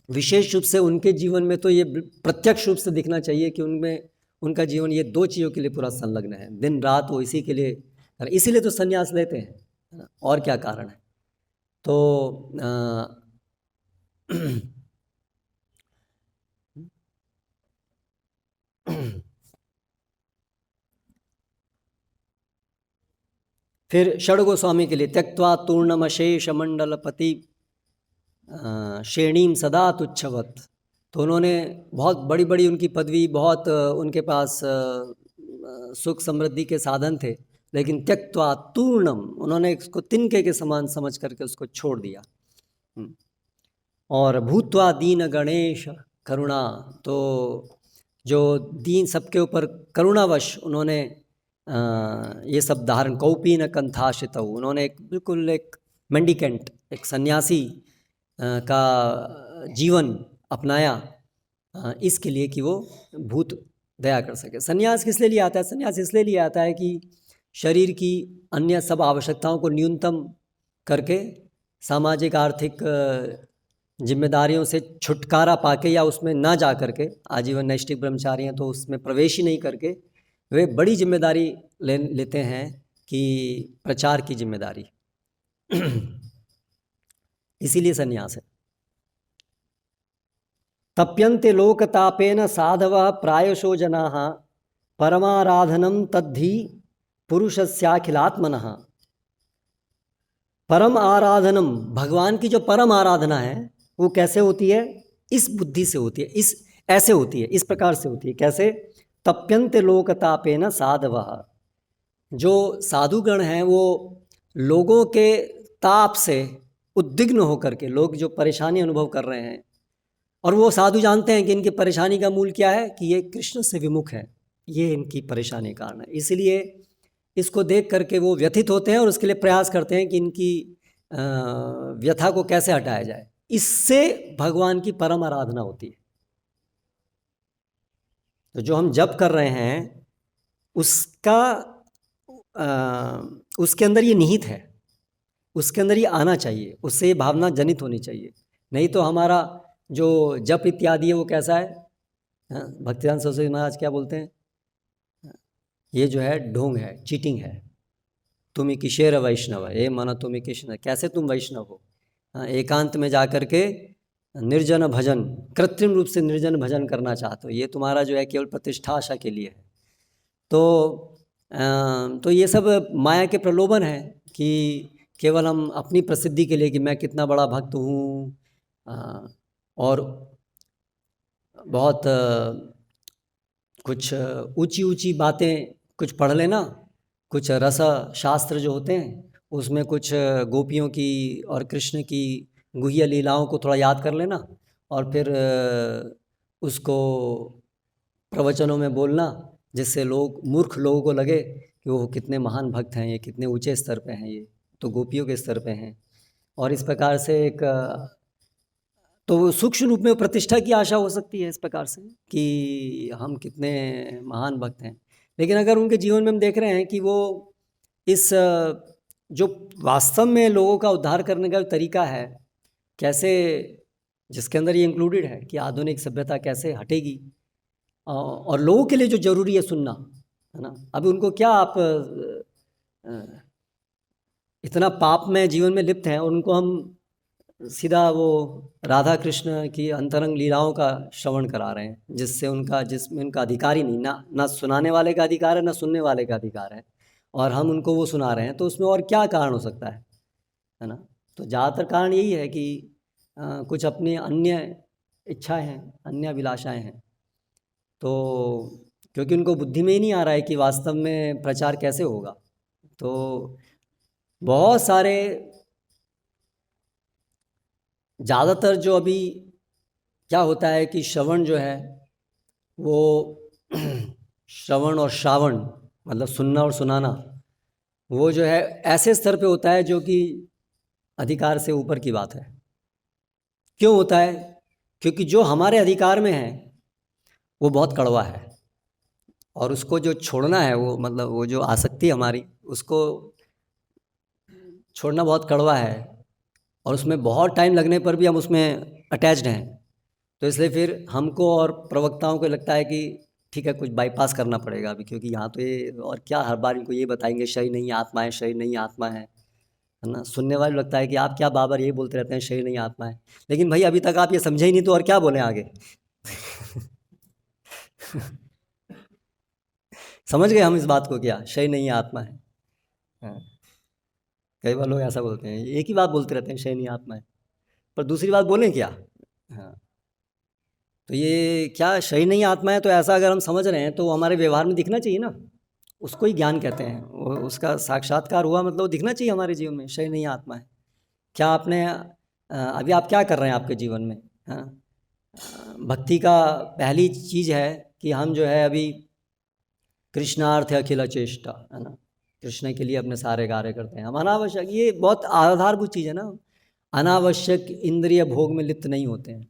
विशेष रूप से उनके जीवन में तो ये प्रत्यक्ष रूप से दिखना चाहिए कि उनमें उनका जीवन ये दो चीज़ों के लिए पूरा संलग्न है, दिन रात वो इसी के लिए, इसीलिए तो संन्यास लेते हैं, और क्या कारण है। तो फिर षड गोस्वामी के लिए त्यक्त्वा तूर्णमशेष मंडलपति श्रेणीम सदा तुच्छवत। तो उन्होंने बहुत बड़ी बड़ी उनकी पदवी, बहुत उनके पास सुख समृद्धि के साधन थे, लेकिन त्यक्त्वा तूर्णम, उन्होंने इसको तिनके के समान समझ करके उसको छोड़ दिया। और भूत्वा दीन गणेश करुणा, तो जो दीन सबके ऊपर करुणावश उन्होंने ये सब धारण, कौपीन कंथाशित, उन्होंने एक बिल्कुल एक मेंडिकेंट, एक सन्यासी का जीवन अपनाया इसके लिए कि वो भूत दया कर सके। सन्यास किस लिए लिया आता है? सन्यास इसलिए लिया आता है कि शरीर की अन्य सब आवश्यकताओं को न्यूनतम करके सामाजिक आर्थिक जिम्मेदारियों से छुटकारा पाके या उसमें ना जा करके, आजीवन नैष्ठिक ब्रह्मचारी हैं तो उसमें प्रवेश ही नहीं करके वे बड़ी जिम्मेदारी लेते हैं कि प्रचार की जिम्मेदारी। इसीलिए सन्यास है। तप्यन्ते लोकतापेन साधवः प्रायशो जनाः परमाराधनम तद्धि पुरुषस्याखिलात्मनः। परम आराधनम, भगवान की जो परम आराधना है वो कैसे होती है? इस बुद्धि से होती है, इस ऐसे होती है, इस प्रकार से होती है। कैसे? तप्यंत लोकतापेन साधवः। जो साधुगण हैं वो लोगों के ताप से उद्विग्न होकर के, लोग जो परेशानी अनुभव कर रहे हैं, और वो साधु जानते हैं कि इनकी परेशानी का मूल क्या है, कि ये कृष्ण से विमुख है, ये इनकी परेशानी का कारण है। इसलिए इसको देख करके वो व्यथित होते हैं और उसके लिए प्रयास करते हैं कि इनकी व्यथा को कैसे हटाया जाए। इससे भगवान की परम आराधना होती है। तो जो हम जप कर रहे हैं उसका उसके अंदर ये निहित है, उसके अंदर ये आना चाहिए, उससे ये भावना जनित होनी चाहिए। नहीं तो हमारा जो जप इत्यादि है वो कैसा है? भक्तिदान सरस्वती महाराज क्या बोलते हैं? ये जो है ढोंग है, चीटिंग है। तुम किशेर वैष्णव, ये माना तुम कृष्ण, कैसे तुम वैष्णव हो? एकांत में जा कर के निर्जन भजन, कृत्रिम रूप से निर्जन भजन करना चाहते हो, ये तुम्हारा जो है केवल प्रतिष्ठा आशा के लिए है। तो ये सब माया के प्रलोभन है कि केवल हम अपनी प्रसिद्धि के लिए कि मैं कितना बड़ा भक्त हूँ, और बहुत कुछ ऊंची ऊंची बातें कुछ पढ़ लेना, कुछ रस शास्त्र जो होते हैं उसमें कुछ गोपियों की और कृष्ण की गुह्य लीलाओं को थोड़ा याद कर लेना, और फिर उसको प्रवचनों में बोलना, जिससे लोग, मूर्ख लोगों को लगे कि वो कितने महान भक्त हैं, ये कितने ऊंचे स्तर पे हैं, ये तो गोपियों के स्तर पे हैं। और इस प्रकार से एक तो सूक्ष्म रूप में प्रतिष्ठा की आशा हो सकती है इस प्रकार से कि हम कितने महान भक्त हैं। लेकिन अगर उनके जीवन में हम देख रहे हैं कि वो इस जो वास्तव में लोगों का उद्धार करने का तरीका है, कैसे, जिसके अंदर ये इंक्लूडेड है कि आधुनिक सभ्यता कैसे हटेगी, और लोगों के लिए जो ज़रूरी है सुनना, है ना। अभी उनको क्या, आप इतना पाप में जीवन में लिप्त हैं और उनको हम सीधा वो राधा कृष्ण की अंतरंग लीलाओं का श्रवण करा रहे हैं, जिसमें उनका अधिकार ही नहीं, ना सुनाने वाले का अधिकार है, ना सुनने वाले का अधिकार है, और हम उनको वो सुना रहे हैं। तो उसमें और क्या कारण हो सकता है ना। तो ज़्यादातर कारण यही है कि कुछ अपनी अन्य इच्छाएं हैं, अन्य अभिलाषाएं हैं। तो क्योंकि उनको बुद्धि में ही नहीं आ रहा है कि वास्तव में प्रचार कैसे होगा, तो बहुत सारे, ज़्यादातर जो अभी क्या होता है कि श्रवण जो है वो श्रवण और श्रावण, मतलब सुनना और सुनाना, वो जो है ऐसे स्तर पे होता है जो कि अधिकार से ऊपर की बात है। क्यों होता है? क्योंकि जो हमारे अधिकार में है वो बहुत कड़वा है, और उसको जो छोड़ना है, वो मतलब वो जो आसक्ति हमारी, उसको छोड़ना बहुत कड़वा है, और उसमें बहुत टाइम लगने पर भी हम उसमें अटैच्ड हैं। तो इसलिए फिर हमको और प्रवक्ताओं को लगता है कि ठीक है, कुछ बाईपास करना पड़ेगा अभी, क्योंकि यहाँ तो ये, और क्या हर बार इनको ये बताएंगे शरीर नहीं आत्मा है, शरीर नहीं आत्मा है ना। सुनने वाले लगता है कि आप क्या बार यही बोलते रहते हैं, शरीर नहीं आत्मा है। लेकिन भाई अभी तक आप ये समझे ही नहीं, तो और क्या बोलें आगे। समझ गए हम इस बात को, क्या शरीर नहीं आत्मा है? हाँ। कई बार लोग ऐसा बोलते हैं, एक ही बात बोलते रहते हैं, शरीर नहीं आत्मा है, पर दूसरी बात बोलें क्या? हाँ। तो ये क्या शरीर नहीं आत्मा है, तो ऐसा अगर हम समझ रहे हैं तो हमारे व्यवहार में दिखना चाहिए ना। उसको ही ज्ञान कहते हैं, उसका साक्षात्कार हुआ, मतलब वो दिखना चाहिए हमारे जीवन में, शरीर नहीं आत्मा है। क्या आपने अभी आप क्या कर रहे हैं आपके जीवन में? हाँ, भक्ति का पहली चीज़ है कि हम जो है अभी कृष्णार्थ अखिल चेष्टा, है ना, कृष्ण के लिए अपने सारे कार्य करते हैं हम। अनावश्यक, ये बहुत आधारभूत चीज़ है ना, अनावश्यक इंद्रिय भोग में लिप्त नहीं होते हैं।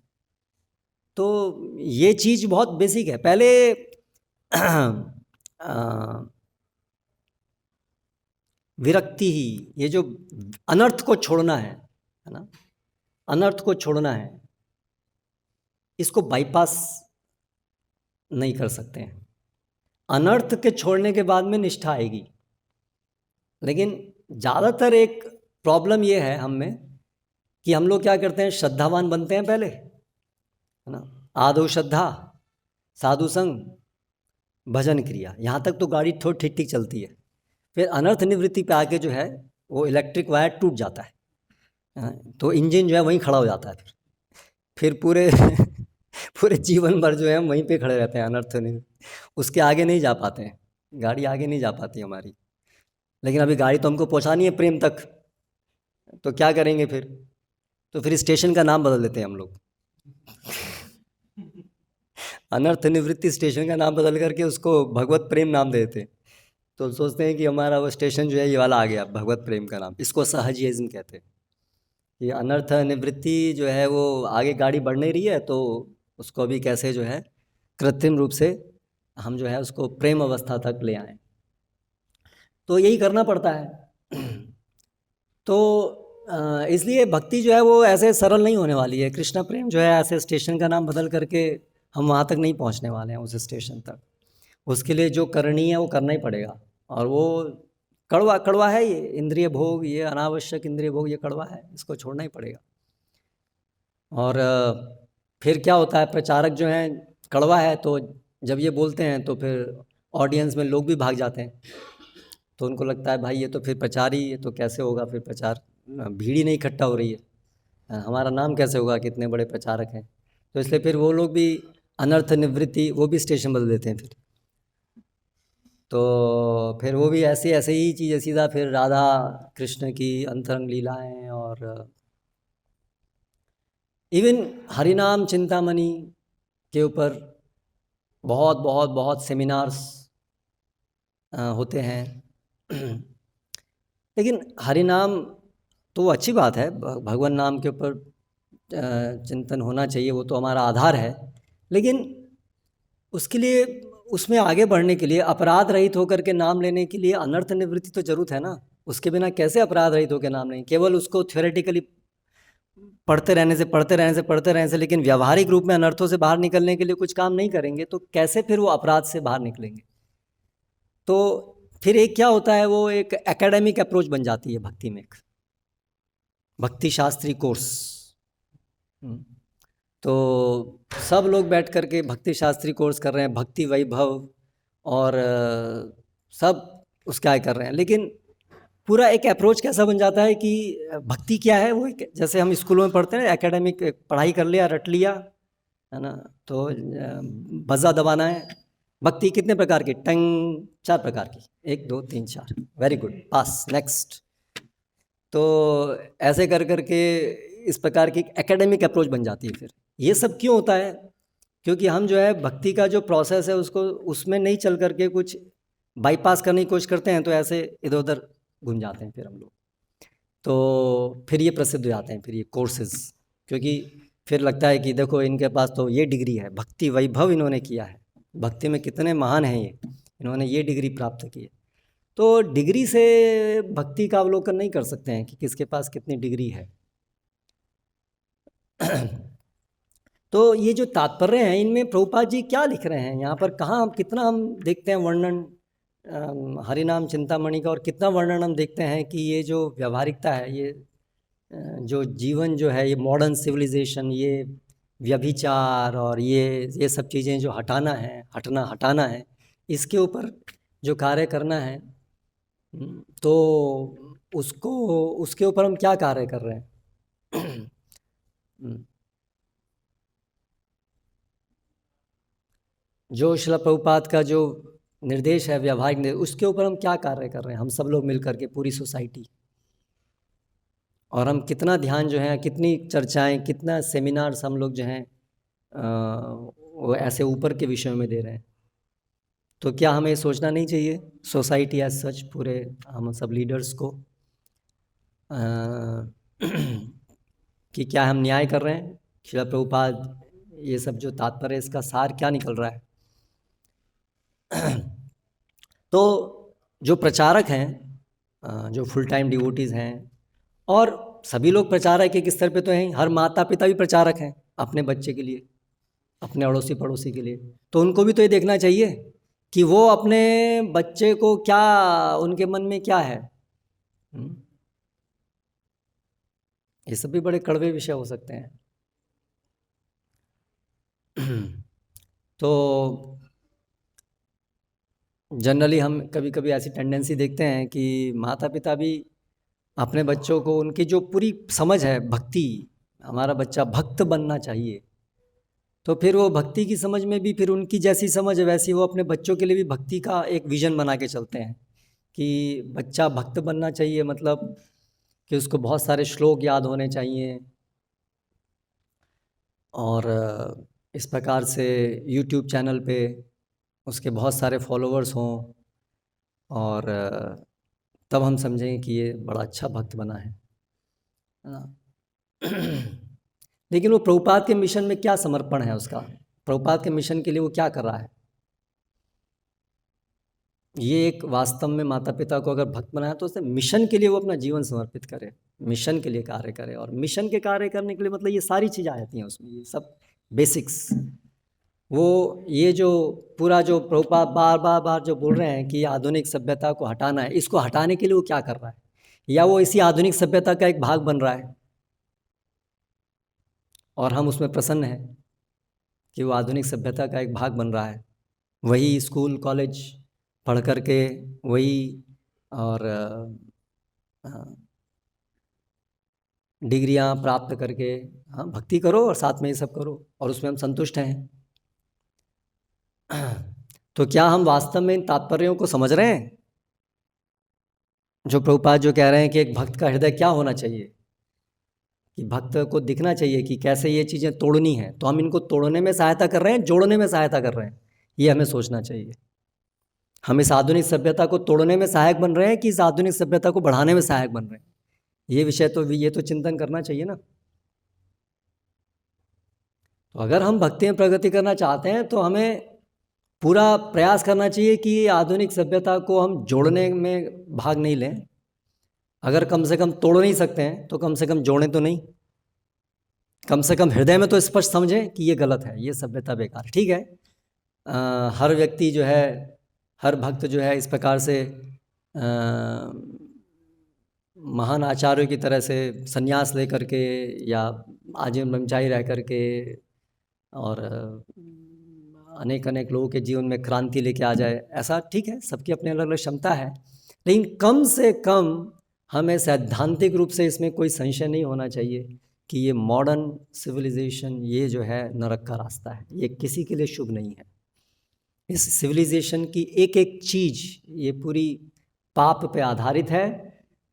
तो ये चीज़ बहुत बेसिक है। पहले विरक्ति ही, ये जो अनर्थ को छोड़ना है ना, अनर्थ को छोड़ना है, इसको बाईपास नहीं कर सकते हैं। अनर्थ के छोड़ने के बाद में निष्ठा आएगी। लेकिन ज़्यादातर एक प्रॉब्लम ये है हम में कि हम लोग क्या करते हैं, श्रद्धावान बनते हैं पहले, है ना, आदो श्रद्धा, साधु संग, भजन क्रिया, यहाँ तक तो गाड़ी थोड़ी ठीक ठीक चलती है। फिर अनर्थ निवृत्ति पे आके जो है वो इलेक्ट्रिक वायर टूट जाता है, तो इंजन जो है वहीं खड़ा हो जाता है। फिर पूरे पूरे जीवन भर जो है हम वहीं पे खड़े रहते हैं, अनर्थ नहीं, उसके आगे नहीं जा पाते हैं, गाड़ी आगे नहीं जा पाती हमारी। लेकिन अभी गाड़ी तो हमको पहुंचानी है प्रेम तक, तो क्या करेंगे फिर? तो फिर स्टेशन का नाम बदल देते हैं हम लोग। अनर्थ निवृत्ति स्टेशन का नाम बदल करके उसको भगवत प्रेम नाम दे देते हैं। तो सोचते हैं कि हमारा वो स्टेशन जो है ये वाला आ गया, भगवत प्रेम का नाम। इसको सहजियज्ञ कहते हैं। ये अनर्थ निवृत्ति जो है वो आगे गाड़ी बढ़ नहीं रही है, तो उसको भी कैसे जो है कृत्रिम रूप से हम जो है उसको प्रेम अवस्था तक ले आएँ, तो यही करना पड़ता है। तो इसलिए भक्ति जो है वो ऐसे सरल नहीं होने वाली है। कृष्णा प्रेम जो है ऐसे स्टेशन का नाम बदल करके हम वहाँ तक नहीं पहुँचने वाले हैं, उस स्टेशन तक। उसके लिए जो करनी है वो करना ही पड़ेगा, और वो कड़वा कड़वा है, ये इंद्रिय भोग, ये अनावश्यक इंद्रिय भोग, ये कड़वा है, इसको छोड़ना ही पड़ेगा। और फिर क्या होता है, प्रचारक जो हैं कड़वा है, तो जब ये बोलते हैं तो फिर ऑडियंस में लोग भी भाग जाते हैं, तो उनको लगता है भाई ये तो फिर प्रचार ही है, तो कैसे होगा फिर प्रचार, भीड़ ही नहीं इकट्ठा हो रही है, हमारा नाम कैसे होगा, कितने बड़े प्रचारक हैं। तो इसलिए फिर वो लोग भी अनर्थ निवृत्ति वो भी स्टेशन बदल देते हैं फिर। तो फिर वो भी ऐसे ऐसे ही चीज़ें सीधा फिर राधा कृष्ण की अंतरंग लीलाएं, और इवन हरिनाम चिंतामणि के ऊपर बहुत बहुत बहुत सेमिनार्स होते हैं। लेकिन हरिनाम तो अच्छी बात है, भगवान नाम के ऊपर चिंतन होना चाहिए, वो तो हमारा आधार है। लेकिन उसके लिए, उसमें आगे बढ़ने के लिए, अपराध रहित होकर के नाम लेने के लिए अनर्थ निवृत्ति तो जरूरत है ना। उसके बिना कैसे अपराध रहित होकर नाम लें? केवल उसको थ्योरेटिकली पढ़ते रहने से पढ़ते रहने से पढ़ते रहने से, लेकिन व्यावहारिक रूप में अनर्थों से बाहर निकलने के लिए कुछ काम नहीं करेंगे, तो कैसे फिर वो अपराध से बाहर निकलेंगे? तो फिर एक क्या होता है, वो एक एकेडमिक अप्रोच बन जाती है भक्ति में, एक भक्ति शास्त्री कोर्स। तो सब लोग बैठ करके भक्ति शास्त्री कोर्स कर रहे हैं, भक्ति वैभव, और सब उसका कर रहे हैं। लेकिन पूरा एक अप्रोच कैसा बन जाता है कि भक्ति क्या है, वो एक जैसे हम स्कूलों में पढ़ते हैं ना, एकेडमिक पढ़ाई कर लिया, रट लिया, है ना, तो बजा दबाना है। भक्ति कितने प्रकार की? टंग 4 प्रकार की, 1 2 3 4, वेरी गुड, पास, नेक्स्ट। तो ऐसे कर करके इस प्रकार की एकेडमिक अप्रोच बन जाती है। फिर ये सब क्यों होता है? क्योंकि हम जो है भक्ति का जो प्रोसेस है उसको, उसमें नहीं चल करके कुछ बाईपास करने की कोशिश करते हैं, तो ऐसे इधर उधर घूम जाते हैं फिर हम लोग। तो फिर ये प्रसिद्ध हो जाते हैं फिर ये कोर्सेज, क्योंकि फिर लगता है कि देखो इनके पास तो ये डिग्री है, भक्ति वैभव इन्होंने किया है, भक्ति में कितने महान हैं ये, इन्होंने ये डिग्री प्राप्त की है। तो डिग्री से भक्ति का अवलोकन नहीं कर सकते हैं कि किसके पास कितनी डिग्री है। तो ये जो तात्पर्य हैं, इनमें प्रभुपाद जी क्या लिख रहे हैं यहाँ पर, कहाँ हम कितना हम देखते हैं वर्णन हरिनाम चिंतामणि का, और कितना वर्णन हम देखते हैं कि ये जो व्यावहारिकता है, ये जो जीवन जो है, ये मॉडर्न सिविलाइजेशन, ये व्यभिचार और ये सब चीज़ें जो हटाना है, हटाना है, इसके ऊपर जो कार्य करना है, तो उसको, उसके ऊपर हम क्या कार्य कर रहे हैं? जो शिला प्रभुपाद का जो निर्देश है, व्यवहारिक निर्देश, उसके ऊपर हम क्या कार्य कर रहे हैं, हम सब लोग मिल करके, पूरी सोसाइटी। और हम कितना ध्यान जो है, कितनी चर्चाएं, कितना सेमिनार्स हम लोग जो हैं वो ऐसे ऊपर के विषयों में दे रहे हैं। तो क्या हमें सोचना नहीं चाहिए, सोसाइटी एज सच, पूरे हम सब लीडर्स को, कि क्या हम न्याय कर रहे हैं? शिला प्रभुपाद ये सब जो तात्पर्य, इसका सार क्या निकल रहा है? तो जो प्रचारक हैं, जो फुल टाइम डिवोटीज़ हैं, और सभी लोग प्रचारक एक स्तर पे तो हैं, हर माता पिता भी प्रचारक हैं अपने बच्चे के लिए, अपने अड़ोसी पड़ोसी के लिए। तो उनको भी तो ये देखना चाहिए कि वो अपने बच्चे को क्या, उनके मन में क्या है। ये सब भी बड़े कड़वे विषय हो सकते हैं। तो जनरली हम कभी कभी ऐसी टेंडेंसी देखते हैं कि माता पिता भी अपने बच्चों को, उनकी जो पूरी समझ है भक्ति, हमारा बच्चा भक्त बनना चाहिए, तो फिर वो भक्ति की समझ में भी फिर उनकी जैसी समझ है वैसी वो अपने बच्चों के लिए भी भक्ति का एक विजन बना के चलते हैं कि बच्चा भक्त बनना चाहिए, मतलब कि उसको बहुत सारे श्लोक याद होने चाहिए और इस प्रकार से यूट्यूब चैनल पे उसके बहुत सारे फॉलोअर्स हों और तब हम समझेंगे कि ये बड़ा अच्छा भक्त बना है ना। लेकिन वो प्रभुपाद के मिशन में क्या समर्पण है उसका, प्रभुपाद के मिशन के लिए वो क्या कर रहा है, ये एक वास्तव में माता पिता को अगर भक्त बनाया तो उससे मिशन के लिए वो अपना जीवन समर्पित करे, मिशन के लिए कार्य करे। और मिशन के कार्य करने के लिए मतलब ये सारी चीज़ें आ जाती हैं उसमें, ये सब बेसिक्स। वो ये जो पूरा जो प्रभुपाद बार बार बार जो बोल रहे हैं कि आधुनिक सभ्यता को हटाना है, इसको हटाने के लिए वो क्या कर रहा है, या वो इसी आधुनिक सभ्यता का एक भाग बन रहा है और हम उसमें प्रसन्न हैं कि वो आधुनिक सभ्यता का एक भाग बन रहा है, वही स्कूल कॉलेज पढ़ कर के वही और डिग्रियां प्राप्त करके, हाँ भक्ति करो और साथ में ये सब करो और उसमें हम संतुष्ट हैं। तो क्या हम वास्तव में इन तात्पर्यों को समझ रहे हैं जो प्रभुपाद जो कह रहे हैं कि एक भक्त का हृदय क्या होना चाहिए, कि भक्त को दिखना चाहिए कि कैसे ये चीज़ें तोड़नी है, तो हम इनको तोड़ने में सहायता कर रहे हैं, जोड़ने में सहायता कर रहे हैं, ये हमें सोचना चाहिए। हम इस आधुनिक सभ्यता को तोड़ने में सहायक बन रहे हैं कि इस आधुनिक सभ्यता को बढ़ाने में सहायक बन रहे हैं, ये विषय तो ये तो चिंतन करना चाहिए ना। तो अगर हम भक्ति में प्रगति करना चाहते हैं तो हमें पूरा प्रयास करना चाहिए कि आधुनिक सभ्यता को हम जोड़ने में भाग नहीं लें। अगर कम से कम तोड़ नहीं सकते हैं तो कम से कम जोड़ें तो नहीं, कम से कम हृदय में तो स्पष्ट समझें कि ये गलत है, ये सभ्यता बेकार है। ठीक है, हर व्यक्ति जो है, हर भक्त जो है इस प्रकार से महान आचार्यों की तरह से संन्यास ले करके या आजीवन ब्रह्मचारी रह करके और अनेक अनेक लोगों के जीवन में क्रांति लेके आ जाए, ऐसा ठीक है, सबकी अपनी अलग अलग क्षमता है, लेकिन कम से कम हमें सैद्धांतिक रूप से इसमें कोई संशय नहीं होना चाहिए कि ये मॉडर्न सिविलाइजेशन ये जो है नरक का रास्ता है, ये किसी के लिए शुभ नहीं है। इस सिविलाइजेशन की एक एक चीज़ ये पूरी पाप पे आधारित है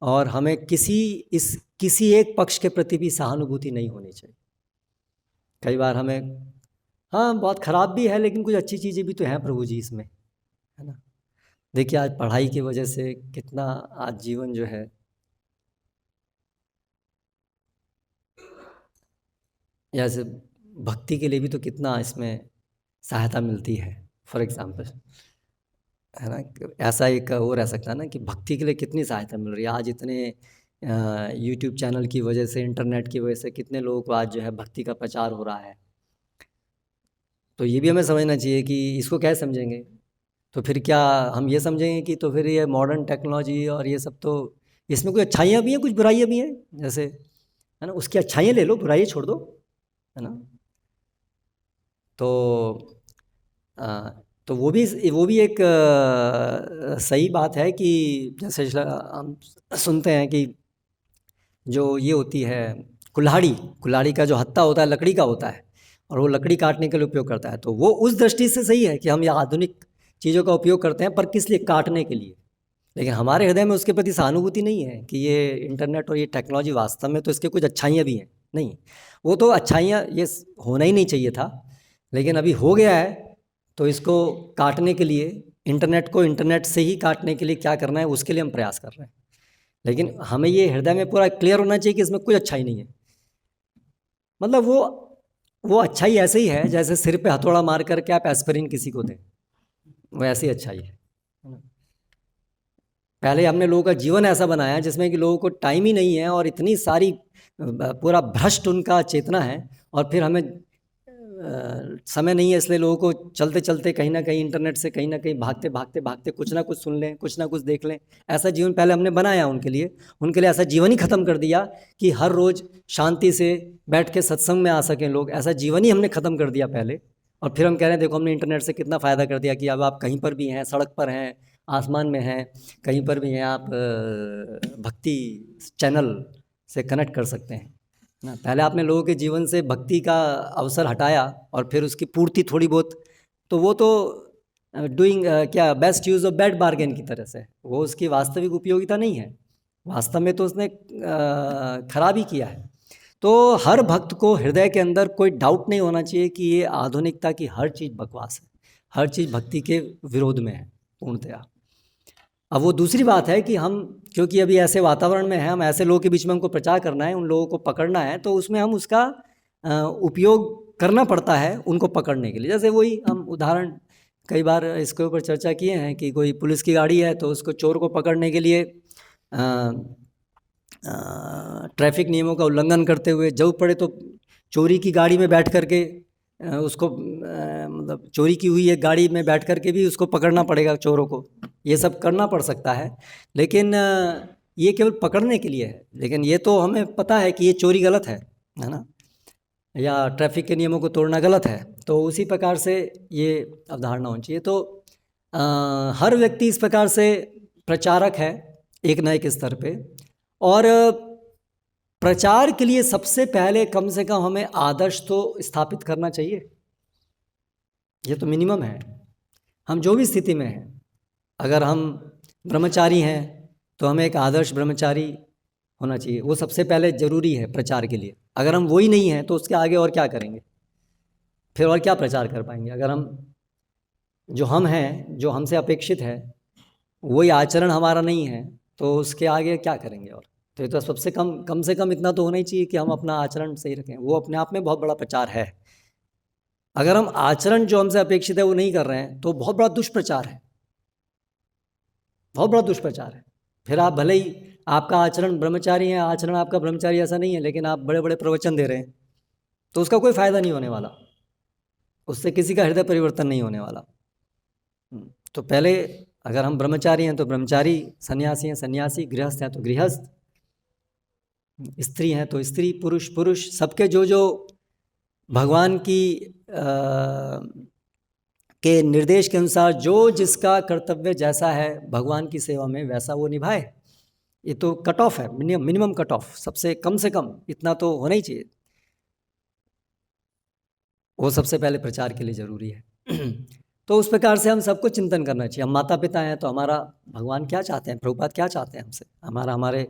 और हमें किसी एक पक्ष के प्रति भी सहानुभूति नहीं होनी चाहिए। कई बार हमें, हाँ बहुत ख़राब भी है लेकिन कुछ अच्छी चीज़ें भी तो हैं प्रभु जी इसमें, है ना। देखिए आज पढ़ाई की वजह से कितना आज जीवन जो है जैसे भक्ति के लिए भी तो कितना इसमें सहायता मिलती है। फॉर एग्ज़ाम्पल, है ना, ऐसा एक वो रह सकता है ना कि भक्ति के लिए कितनी सहायता मिल रही है। आज इतने यूट्यूब चैनल की वजह से, इंटरनेट की वजह से कितने लोगों को आज जो है भक्ति का प्रचार हो रहा है। तो ये भी हमें समझना चाहिए कि इसको क्या समझेंगे, तो फिर क्या हम ये समझेंगे कि तो फिर ये मॉडर्न टेक्नोलॉजी और ये सब, तो इसमें कुछ अच्छाइयाँ भी हैं कुछ बुराइयाँ भी हैं, जैसे है ना, उसकी अच्छाइयाँ ले लो, बुराइयाँ छोड़ दो, है ना। तो वो भी एक सही बात है कि जैसे हम सुनते हैं कि जो ये होती है कुल्हाड़ी का जो हत्था होता है लकड़ी का होता है और वो लकड़ी काटने के लिए उपयोग करता है, तो वो उस दृष्टि से सही है कि हम ये आधुनिक चीज़ों का उपयोग करते हैं, पर किस लिए, काटने के लिए। लेकिन हमारे हृदय में उसके प्रति सहानुभूति नहीं है कि ये इंटरनेट और ये टेक्नोलॉजी वास्तव में तो इसके कुछ अच्छाइयाँ भी हैं, नहीं, वो तो अच्छाइयाँ ये होना ही नहीं चाहिए था, लेकिन अभी हो गया है तो इसको काटने के लिए, इंटरनेट को इंटरनेट से ही काटने के लिए क्या करना है उसके लिए हम प्रयास कर रहे हैं। लेकिन हमें ये हृदय में पूरा क्लियर होना चाहिए कि इसमें कुछ अच्छाई नहीं है। मतलब वो अच्छाई ऐसे ही है जैसे सिर पे हथौड़ा मार करके आप एस्पिरिन किसी को दें, वो ऐसी अच्छाई है। पहले हमने लोगों का जीवन ऐसा बनाया जिसमें कि लोगों को टाइम ही नहीं है और इतनी सारी पूरा भ्रष्ट उनका चेतना है, और फिर हमें समय नहीं है, इसलिए लोगों को चलते चलते कहीं ना कहीं इंटरनेट से कहीं ना कहीं भागते भागते भागते कुछ ना कुछ सुन लें, कुछ ना कुछ देख लें, ऐसा जीवन पहले हमने बनाया उनके लिए ऐसा जीवन ही ख़त्म कर दिया कि हर रोज़ शांति से बैठ के सत्संग में आ सकें लोग, ऐसा जीवन ही हमने ख़त्म कर दिया पहले। और फिर हम कह रहे हैं देखो हमने इंटरनेट से कितना फ़ायदा कर दिया कि अब आप कहीं पर भी हैं, सड़क पर हैं, आसमान में हैं, कहीं पर भी हैं, आप भक्ति चैनल से कनेक्ट कर सकते हैं ना। पहले आपने लोगों के जीवन से भक्ति का अवसर हटाया और फिर उसकी पूर्ति थोड़ी बहुत, तो वो तो डूइंग क्या best use of bad bargain की तरह से, वो उसकी वास्तविक उपयोगिता नहीं है, वास्तव में तो उसने खराबी किया है। तो हर भक्त को हृदय के अंदर कोई डाउट नहीं होना चाहिए कि ये आधुनिकता की हर चीज़ बकवास है, हर चीज़ भक्ति के विरोध में है पूर्णतया। अब वो दूसरी बात है कि हम क्योंकि अभी ऐसे वातावरण में हैं, हम ऐसे लोगों के बीच में हमको प्रचार करना है, उन लोगों को पकड़ना है, तो उसमें हम उसका उपयोग करना पड़ता है उनको पकड़ने के लिए। जैसे वही हम उदाहरण कई बार इसके ऊपर चर्चा किए हैं कि कोई पुलिस की गाड़ी है तो उसको चोर को पकड़ने के लिए ट्रैफिक नियमों का उल्लंघन करते हुए जरूरत पड़े तो चोरी की गाड़ी में बैठ करके उसको मतलब चोरी की हुई एक गाड़ी में बैठ करके भी उसको पकड़ना पड़ेगा चोरों को, ये सब करना पड़ सकता है। लेकिन ये केवल पकड़ने के लिए है, लेकिन ये तो हमें पता है कि ये चोरी गलत है ना, या ट्रैफिक के नियमों को तोड़ना गलत है। तो उसी प्रकार से ये अवधारणा होनी चाहिए। तो हर व्यक्ति इस प्रकार से प्रचारक है एक न एक स्तर पे, और प्रचार के लिए सबसे पहले कम से कम हमें आदर्श तो स्थापित करना चाहिए, ये तो मिनिमम है। हम जो भी स्थिति में हैं, अगर हम ब्रह्मचारी हैं तो हमें एक आदर्श ब्रह्मचारी होना चाहिए, वो सबसे पहले ज़रूरी है प्रचार के लिए। अगर हम वही नहीं हैं तो उसके आगे और क्या करेंगे, फिर और क्या प्रचार कर पाएंगे। अगर हम जो हम हैं, जो हमसे अपेक्षित है, वही आचरण हमारा नहीं है तो उसके आगे क्या करेंगे। और तो ये तो सबसे कम से कम इतना तो होना ही चाहिए कि हम अपना आचरण सही रखें, वो अपने आप में बहुत बड़ा प्रचार है। अगर हम आचरण जो हमसे अपेक्षित है वो नहीं कर रहे हैं तो बहुत बड़ा दुष्प्रचार है, बहुत बड़ा दुष्प्रचार है। फिर आप भले ही आपका आचरण ब्रह्मचारी है, आचरण आपका ब्रह्मचारी ऐसा नहीं है, लेकिन आप बड़े बड़े प्रवचन दे रहे हैं तो उसका कोई फ़ायदा नहीं होने वाला, उससे किसी का हृदय परिवर्तन नहीं होने वाला। तो पहले अगर हम ब्रह्मचारी हैं तो ब्रह्मचारी, सन्यासी हैं सन्यासी, गृहस्थ हैं तो गृहस्थ, स्त्री हैं तो स्त्री, पुरुष पुरुष, सबके जो जो भगवान की के निर्देश के अनुसार जो जिसका कर्तव्य जैसा है भगवान की सेवा में वैसा वो निभाए। ये तो कट ऑफ है, मिनिमम कट ऑफ, सबसे कम से कम इतना तो होना ही चाहिए। वो सबसे पहले प्रचार के लिए ज़रूरी है। तो उस प्रकार से हम सबको चिंतन करना चाहिए। हम माता पिता हैं तो हमारा भगवान क्या चाहते हैं, प्रभुपाद क्या चाहते हैं हमसे, हमारे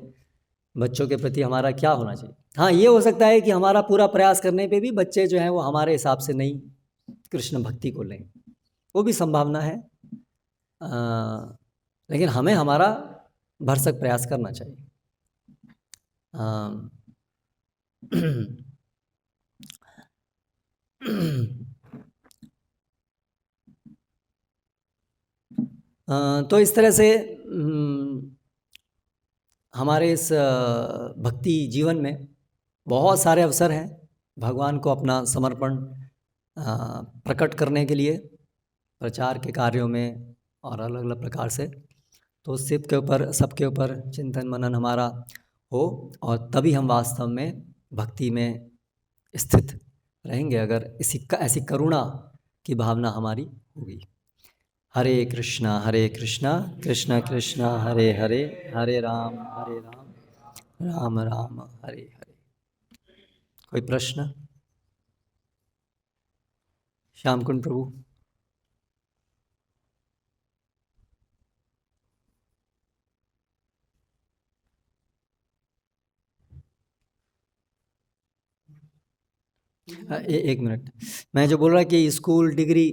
बच्चों के प्रति हमारा क्या होना चाहिए। हाँ, ये हो सकता है कि हमारा पूरा प्रयास करने पे भी बच्चे जो हैं वो हमारे हिसाब से नहीं कृष्ण भक्ति को लें, वो भी संभावना है। लेकिन हमें हमारा भरसक प्रयास करना चाहिए। तो इस तरह से हमारे इस भक्ति जीवन में बहुत सारे अवसर हैं भगवान को अपना समर्पण प्रकट करने के लिए, प्रचार के कार्यों में और अलग अलग प्रकार से। तो सबके ऊपर चिंतन मनन हमारा हो, और तभी हम वास्तव में भक्ति में स्थित रहेंगे, अगर ऐसी करुणा की भावना हमारी होगी। हरे कृष्णा कृष्ण कृष्ण हरे हरे, हरे राम राम राम हरे हरे। कोई प्रश्न? श्याम कुंड प्रभु। एक मिनट, मैं जो बोल रहा कि स्कूल डिग्री,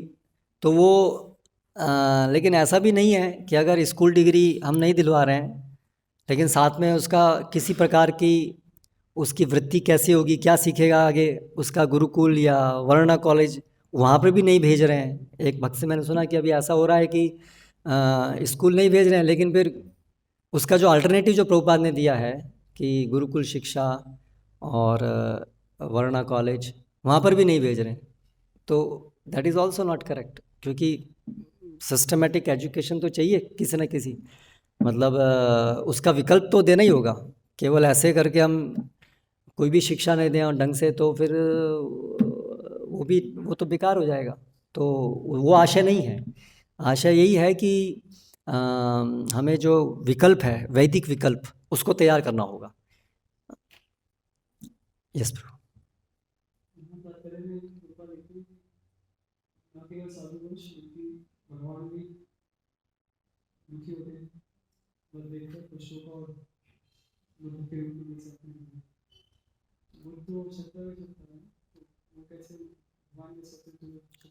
तो वो लेकिन ऐसा भी नहीं है कि अगर स्कूल डिग्री हम नहीं दिलवा रहे हैं लेकिन साथ में उसका किसी प्रकार की उसकी वृत्ति कैसी होगी, क्या सीखेगा आगे, उसका गुरुकुल या वर्ण कॉलेज वहाँ पर भी नहीं भेज रहे हैं। एक भक्त से मैंने सुना कि अभी ऐसा हो रहा है कि स्कूल नहीं भेज रहे हैं, लेकिन फिर उसका जो अल्टरनेटिव जो प्रभुपाद ने दिया है कि गुरुकुल शिक्षा और वर्ण कॉलेज, वहाँ पर भी नहीं भेज रहे हैं, तो that is also not correct. क्योंकि सिस्टमेटिक एजुकेशन तो चाहिए किसी न किसी, मतलब उसका विकल्प तो देना ही होगा। केवल ऐसे करके हम कोई भी शिक्षा नहीं दें और ढंग से, तो फिर वो तो बेकार हो जाएगा। तो वो आशय नहीं है। आशय यही है कि हमें जो विकल्प है, वैदिक विकल्प, उसको तैयार करना होगा। यस प्रभु।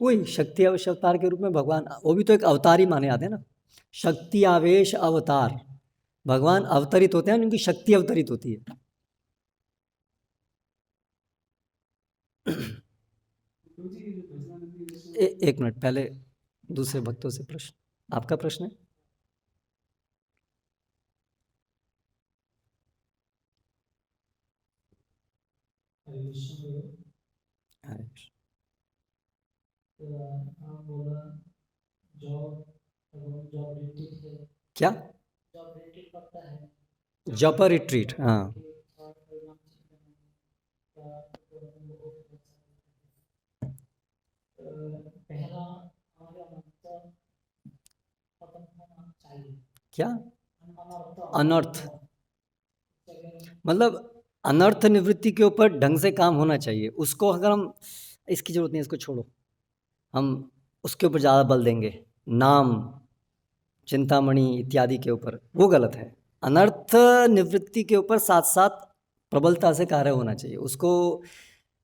वही शक्ति आवेश अवतार के रूप में भगवान, वो भी तो एक अवतार ही माने जाते हैं ना। शक्ति आवेश अवतार, भगवान अवतरित होते हैं, उनकी शक्ति अवतरित होती है। एक मिनट, पहले दूसरे भक्तों से प्रश्न, आपका प्रश्न है? क्या जॉब रिट्रीट? हाँ, क्या अनर्थ, मतलब अनर्थ निवृत्ति के ऊपर ढंग से काम होना चाहिए। उसको अगर हम, इसकी जरूरत नहीं, इसको छोड़ो, हम उसके ऊपर ज़्यादा बल देंगे, नाम, चिंतामणि इत्यादि के ऊपर, वो गलत है। अनर्थ निवृत्ति के ऊपर साथ साथ प्रबलता से कार्य होना चाहिए, उसको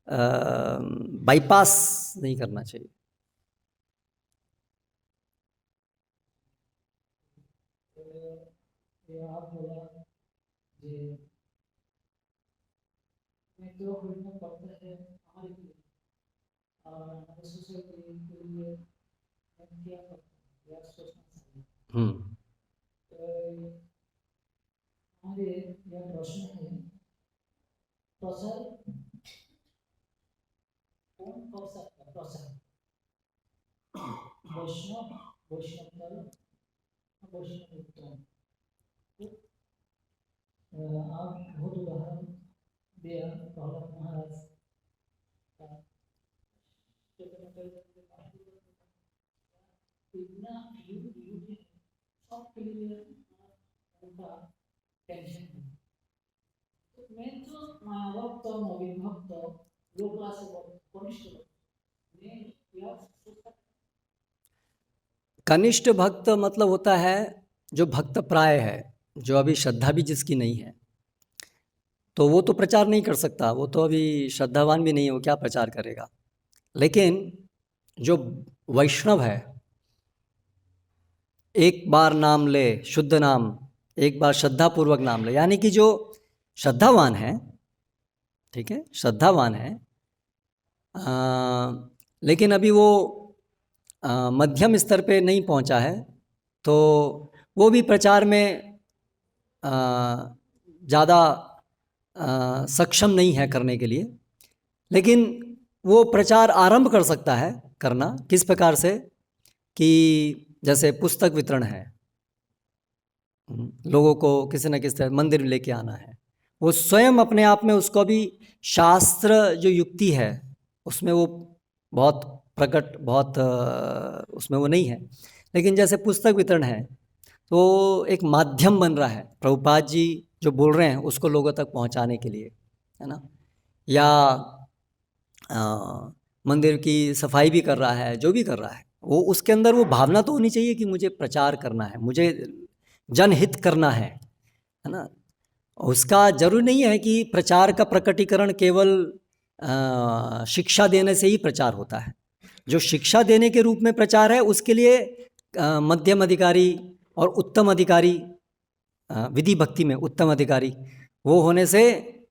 बाईपास नहीं करना चाहिए। कनिष्ठ भक्त मतलब होता है जो भक्त प्राय है, जो अभी श्रद्धा भी जिसकी नहीं है, तो वो तो प्रचार नहीं कर सकता, वो तो अभी श्रद्धावान भी नहीं है, वो क्या प्रचार करेगा। लेकिन जो वैष्णव है, एक बार नाम ले, शुद्ध नाम, एक बार श्रद्धापूर्वक नाम ले, यानी कि जो श्रद्धावान है, ठीक है, श्रद्धावान है, लेकिन अभी वो मध्यम स्तर पे नहीं पहुंचा है, तो वो भी प्रचार में ज़्यादा सक्षम नहीं है करने के लिए। लेकिन वो प्रचार आरंभ कर सकता है करना, किस प्रकार से कि जैसे पुस्तक वितरण है, लोगों को किसी न किसी मंदिर में लेके आना है, वो स्वयं अपने आप में उसको भी शास्त्र जो युक्ति है उसमें वो बहुत प्रकट, बहुत उसमें वो नहीं है। लेकिन जैसे पुस्तक वितरण है तो एक माध्यम बन रहा है, प्रभुपाद जी जो बोल रहे हैं उसको लोगों तक पहुंचाने के लिए, है ना। या मंदिर की सफाई भी कर रहा है, जो भी कर रहा है, वो उसके अंदर वो भावना तो होनी चाहिए कि मुझे प्रचार करना है, मुझे जनहित करना है ना। उसका जरूरी नहीं है कि प्रचार का प्रकटीकरण केवल शिक्षा देने से ही प्रचार होता है। जो शिक्षा देने के रूप में प्रचार है उसके लिए मध्यम अधिकारी और उत्तम अधिकारी, विधि भक्ति में उत्तम अधिकारी, वो होने से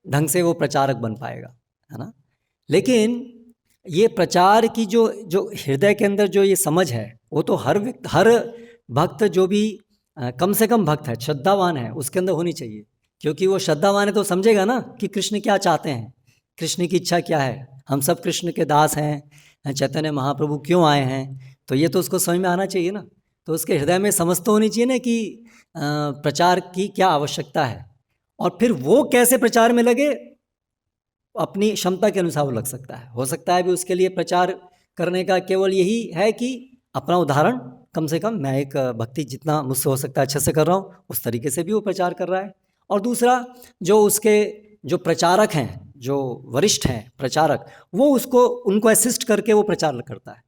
ढंग से वो प्रचारक बन पाएगा, है ना। लेकिन ये प्रचार की जो जो हृदय के अंदर जो ये समझ है, वो तो हर भक्त जो भी कम से कम भक्त है, श्रद्धावान है, उसके अंदर होनी चाहिए। क्योंकि वो श्रद्धावान है तो समझेगा ना कि कृष्ण क्या चाहते हैं, कृष्ण की इच्छा क्या है, हम सब कृष्ण के दास हैं, चैतन्य महाप्रभु क्यों आए हैं, तो ये तो उसको समझ में आना चाहिए ना। तो उसके हृदय में समझ तो होनी चाहिए ना कि प्रचार की क्या आवश्यकता है, और फिर वो कैसे प्रचार में लगे, अपनी क्षमता के अनुसार वो लग सकता है। हो सकता है भी उसके लिए प्रचार करने का केवल यही है कि अपना उदाहरण, कम से कम मैं एक भक्ति जितना मुझसे हो सकता है अच्छे से कर रहा हूँ, उस तरीके से भी वो प्रचार कर रहा है। और दूसरा, जो उसके जो प्रचारक हैं, जो वरिष्ठ हैं प्रचारक, वो उसको उनको असिस्ट करके वो प्रचार करता है।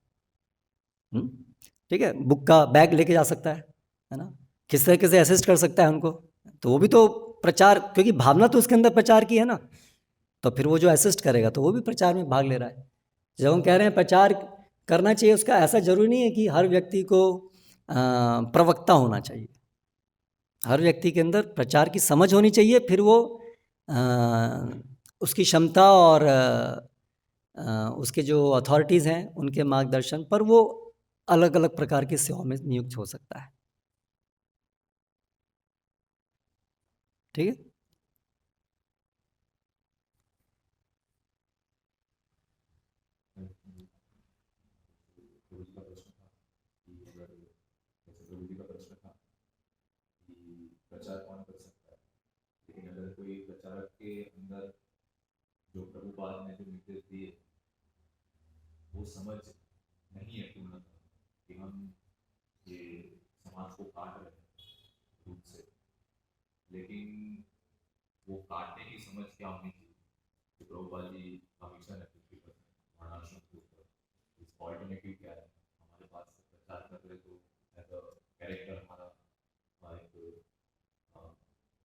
ठीक है, बुक का बैग लेके जा सकता है ना, किस तरीके से असिस्ट कर सकता है उनको, तो वो भी तो प्रचार, क्योंकि भावना तो उसके अंदर प्रचार की है ना, तो फिर वो जो असिस्ट करेगा तो वो भी प्रचार में भाग ले रहा है। जब हम कह रहे हैं प्रचार करना चाहिए, उसका ऐसा जरूरी नहीं है कि हर व्यक्ति को प्रवक्ता होना चाहिए। हर व्यक्ति के अंदर प्रचार की समझ होनी चाहिए, फिर वो उसकी क्षमता और उसके जो अथॉरिटीज़ हैं उनके मार्गदर्शन पर वो अलग अलग प्रकार की सेवाओं में नियुक्त हो सकता है। ठीक है। प्रचार कौन कर सकता है, लेकिन अगर कोई प्रचारक के अंदर जो प्रभुपाद ने जो निर्देश दिए वो समझ नहीं है पूर्णतः कि हम ये समाज को काट रहे हैं रूप से, लेकिन वो काटने की समझ क्या होनी चाहिए कि प्रभुपाद जी हमेशा नेतृत्व करते हैं वर्णाश्रम के ऊपर, इसका ऑल्टरनेटिव क्या है हमारे पास प्रचार कर रहे तो एज अ कैरेक्टर हमारा एक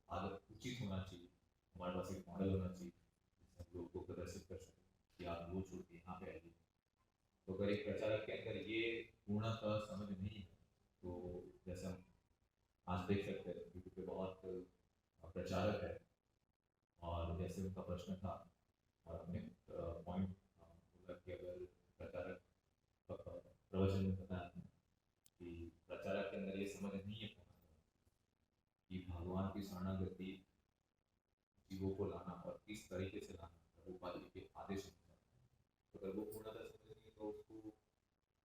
आदत उचित होना चाहिए, हमारे पास एक मॉडल होना चाहिए जिससे लोगों को प्रदर्शित कर सके कि आप वो छोड़ के यहाँ पे आइए। तो अगर एक प्रचारक के अंदर ये पूर्णतः समझ नहीं है तो जैसे हम आज देख सकते हैं यूट्यूब पे बहुत प्रचारक है और जैसे उनका प्रश्न था और हमने पॉइंट बोला कि अगर प्रचारक प्रवचन में बताया कि प्रचारक के अंदर ये समझ नहीं है कि भगवान की शरणागति जीवों को लाना और किस तरीके से लाना प्रभुपाद जी के आदेश अनुसार, तो अगर वो पूर्णतः समझ नहीं तो उसको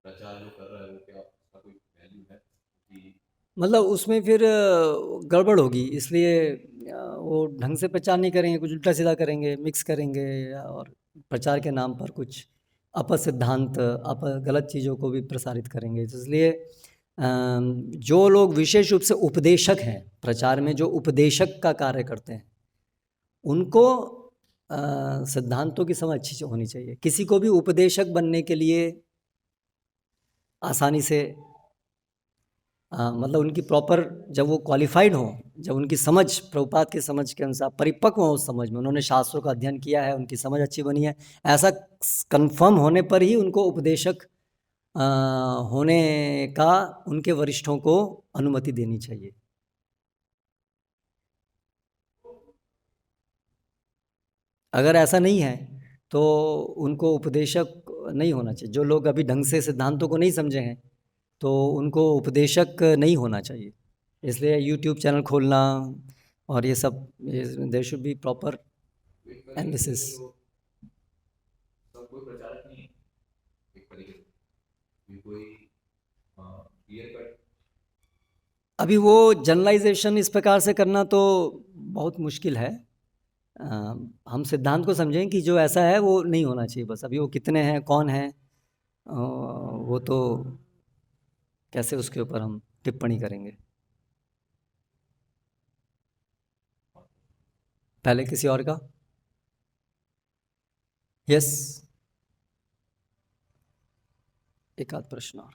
प्रचार जो कर रहा है वो क्या उसका कोई वैल्यू है कि मतलब उसमें फिर गड़बड़ होगी, इसलिए वो ढंग से प्रचार नहीं करेंगे, कुछ उल्टा सीधा करेंगे, मिक्स करेंगे, और प्रचार के नाम पर कुछ अपसिद्धांत गलत चीज़ों को भी प्रसारित करेंगे। तो इसलिए जो लोग विशेष रूप से उपदेशक हैं, प्रचार में जो उपदेशक का कार्य करते हैं, उनको सिद्धांतों की समझ अच्छी होनी चाहिए। किसी को भी उपदेशक बनने के लिए आसानी से मतलब उनकी प्रॉपर, जब वो क्वालिफाइड हों, जब उनकी समझ प्रभुपाद की समझ के अनुसार परिपक्व हो, उस समझ में उन्होंने शास्त्रों का अध्ययन किया है, उनकी समझ अच्छी बनी है, ऐसा कंफर्म होने पर ही उनको उपदेशक होने का उनके वरिष्ठों को अनुमति देनी चाहिए। अगर ऐसा नहीं है तो उनको उपदेशक नहीं होना चाहिए। जो लोग अभी ढंग से सिद्धांतों को नहीं समझे हैं तो उनको उपदेशक नहीं होना चाहिए। इसलिए यूट्यूब चैनल खोलना और ये सब, there should be proper analysis. सब कोई प्रचारक नहीं है एक तरीके से कोई क्लियर कट। अभी वो जनरलाइजेशन इस प्रकार से करना तो बहुत मुश्किल है। हम सिद्धांत को समझें कि जो ऐसा है वो नहीं होना चाहिए बस। अभी वो कितने हैं, कौन है, वो तो कैसे उसके ऊपर हम टिप्पणी करेंगे। पहले किसी और का। यस, एक आध प्रश्न और।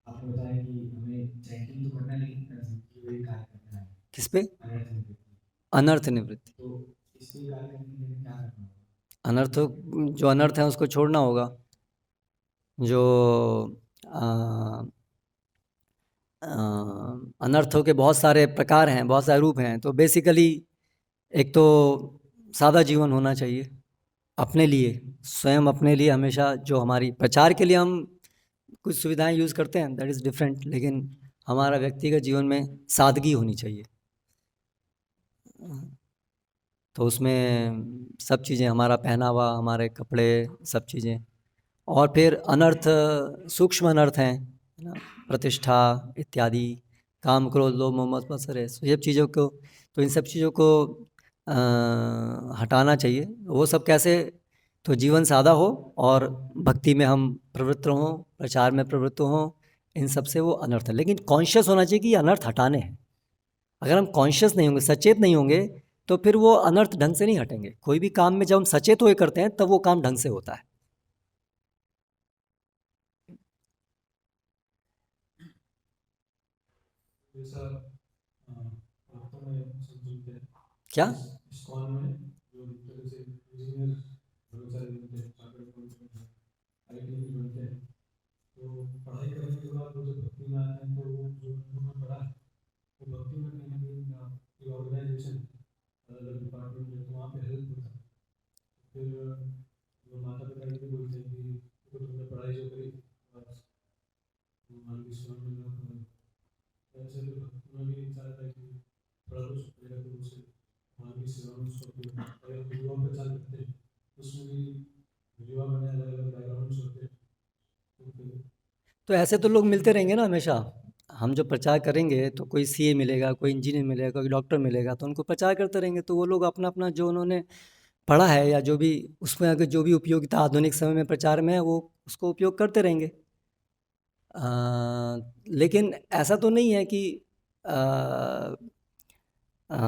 आपने बताया कि हमें चैंटिंग तो करना है लेकिन कोई कार्य करना है किस पे? अनर्थ निवृत्ति। अनर्थ निवृत्ति। तो इसके कार्य करने के लिए क्या करना होगा? अनर्थ, जो अनर्थ है उसको छोड़ना होगा। जो अनर्थों के बहुत सारे प्रकार हैं, बहुत सारे रूप हैं। तो बेसिकली एक तो सादा जीवन होना चाहिए अपने लिए, स्वयं अपने लिए। हमेशा जो हमारी प्रचार के लिए हम कुछ सुविधाएं यूज़ करते हैं, दैट इज़ डिफरेंट, लेकिन हमारा व्यक्तिगत जीवन में सादगी होनी चाहिए। तो उसमें सब चीज़ें, हमारा पहनावा, हमारे कपड़े, सब चीज़ें। और फिर अनर्थ, सूक्ष्म अनर्थ हैं, है ना, प्रतिष्ठा इत्यादि, काम, क्रोध, लोभ, मोह, मत्सर है, सब चीज़ों को, तो इन सब चीज़ों को हटाना चाहिए। वो सब कैसे? तो जीवन सादा हो और भक्ति में हम प्रवृत्त हों, प्रचार में प्रवृत्त हों, इन सब से वो अनर्थ है। लेकिन कॉन्शियस होना चाहिए कि ये अनर्थ हटाने हैं। अगर हम कॉन्शियस नहीं होंगे, सचेत नहीं होंगे, तो फिर वो अनर्थ ढंग से नहीं हटेंगे। कोई भी काम में जब हम सचेत होकर करते हैं तब वो काम ढंग से होता है। जैसा वास्तव में सब सुनते हैं क्या? इस कॉल में जो एक तरह से इंजीनियर बहुत सारे बनते हैं, चार्टर्ड अकाउंटेंट हैं, आईटी भी बनते हैं, तो पढ़ाई करने के बाद वो जब भक्ति में आते हैं तो वो जो उन्होंने पढ़ा है वो भक्ति में कहीं ना कहीं कोई ऑर्गेनाइजेशन अलग अलग डिपार्टमेंट में तो वहाँ पे हेल्प होता है। फिर जो माता पिता ये भी बोलते हैं कि तो तुमने पढ़ाई जो करी मान ली स्वयं में ऐसे तो उन्होंने भी चाहा था कि थोड़ा कुछ पढ़ेगा तो उसे मानवीय सेवा में उसको अगर युवा प्रचार करते हैं उसमें भी युवा बने अलग अलग बैकग्राउंड होते हैं तो ऐसे तो लोग मिलते रहेंगे ना हमेशा। हम जो प्रचार करेंगे तो कोई सीए मिलेगा, कोई इंजीनियर मिलेगा, कोई डॉक्टर मिलेगा, तो उनको प्रचार करते रहेंगे। तो वो लोग अपना अपना जो उन्होंने पढ़ा है या जो भी उसमें अगर जो भी उपयोगिता आधुनिक समय में प्रचार में है वो उसको उपयोग करते रहेंगे। लेकिन ऐसा तो नहीं है कि आ, आ,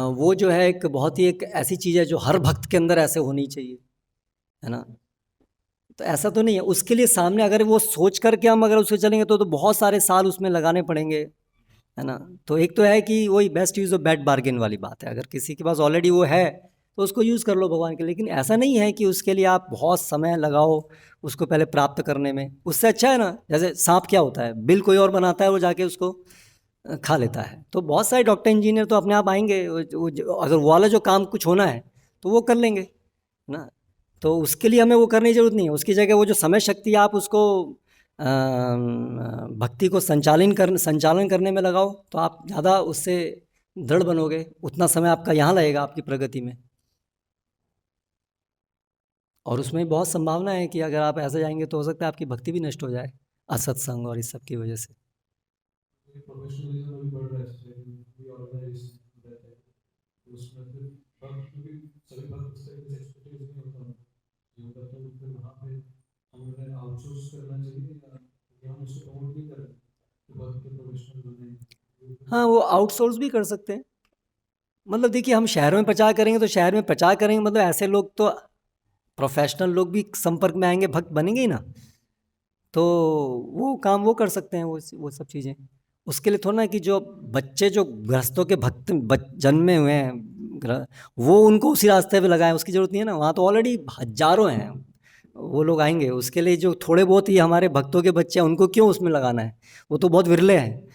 वो जो है एक बहुत ही एक ऐसी चीज़ है जो हर भक्त के अंदर ऐसे होनी चाहिए, है ना। तो ऐसा तो नहीं है। उसके लिए सामने अगर वो सोच करके हम अगर उससे चलेंगे तो बहुत सारे साल उसमें लगाने पड़ेंगे, है ना। तो एक तो है कि वही best use of bad bargain वाली बात है। अगर किसी के पास ऑलरेडी वो है तो उसको यूज़ कर लो भगवान के। लेकिन ऐसा नहीं है कि उसके लिए आप बहुत समय लगाओ उसको पहले प्राप्त करने में। उससे अच्छा है ना, जैसे सांप क्या होता है, बिल कोई और बनाता है, वो जाके उसको खा लेता है। तो बहुत सारे डॉक्टर इंजीनियर तो अपने आप आएंगे, अगर वो वाला जो काम कुछ होना है तो वो कर लेंगे, है ना। तो उसके लिए हमें वो करने की ज़रूरत नहीं है। उसकी जगह वो जो समय शक्ति आप उसको भक्ति को संचालन करने में लगाओ तो आप ज़्यादा उससे दृढ़ बनोगे। उतना समय आपका यहाँ लगेगा आपकी प्रगति में। और उसमें बहुत संभावना है कि अगर आप ऐसे जाएंगे तो हो सकता है आपकी भक्ति भी नष्ट हो जाए असत्संग और इस सब की वजह से। प्रोफेशनलिज्म अभी बढ़ रहा है भी ऑर्गेनाइजेशन रहता है तो उसमें फिर क्योंकि सभी भक्त उस तरीके से एक्सपर्टीज नहीं होता होगा तो फिर वहाँ पे हमें आउटसोर्स करना चाहिए या हम उसको प्रमोट नहीं कर रहे तो भक्त के प्रोफेशनल बने। हाँ, वो आउटसोर्स भी कर सकते हैं। मतलब देखिए, हम शहरों में प्रचार करेंगे तो शहर में प्रचार करेंगे, मतलब ऐसे लोग तो प्रोफेशनल लोग भी संपर्क में आएंगे, भक्त बनेंगे ही ना। तो वो काम वो कर सकते हैं, वो सब चीज़ें। उसके लिए थोड़ा ना कि जो बच्चे जो गृहस्थों के भक्त जन्मे हुए हैं वो उनको उसी रास्ते पे लगाएं, उसकी ज़रूरत नहीं है ना। वहाँ तो ऑलरेडी हजारों हैं, वो लोग आएंगे। उसके लिए जो थोड़े बहुत ही हमारे भक्तों के बच्चे हैं उनको क्यों उसमें लगाना है, वो तो बहुत विरले हैं।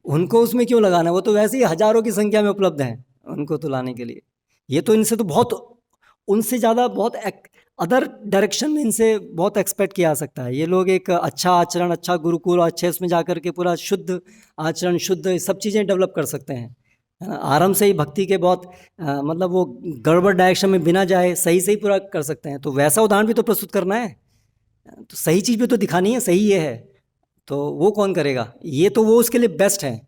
उनको उसमें क्यों लगाना है, वो तो वैसे ही हजारों की संख्या में उपलब्ध हैं उनको तो लाने के लिए। ये तो इनसे तो बहुत, उनसे ज़्यादा बहुत अदर डायरेक्शन में इनसे बहुत एक्सपेक्ट किया जा सकता है। ये लोग एक अच्छा आचरण, अच्छा गुरुकुल, अच्छे उसमें जा कर के पूरा शुद्ध आचरण, शुद्ध सब चीज़ें डेवलप कर सकते हैं, है ना। आराम से ही भक्ति के बहुत मतलब वो गड़बड़ डायरेक्शन में बिना जाए सही से ही पूरा कर सकते हैं। तो वैसा उदाहरण भी तो प्रस्तुत करना है, तो सही चीज़ भी तो दिखानी है, सही ये है। तो वो कौन करेगा? ये तो वो उसके लिए बेस्ट है।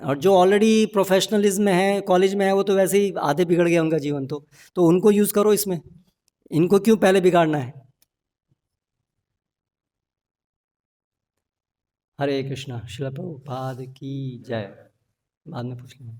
और जो ऑलरेडी प्रोफेशनलिज्म में है, कॉलेज में है, वो तो वैसे ही आधे बिगड़ गया उनका जीवन। तो उनको यूज़ करो इसमें, इनको क्यों पहले बिगाड़ना है। हरे कृष्णा। शिला प्रभुपाद की जय। बाद में पूछ लेंगे।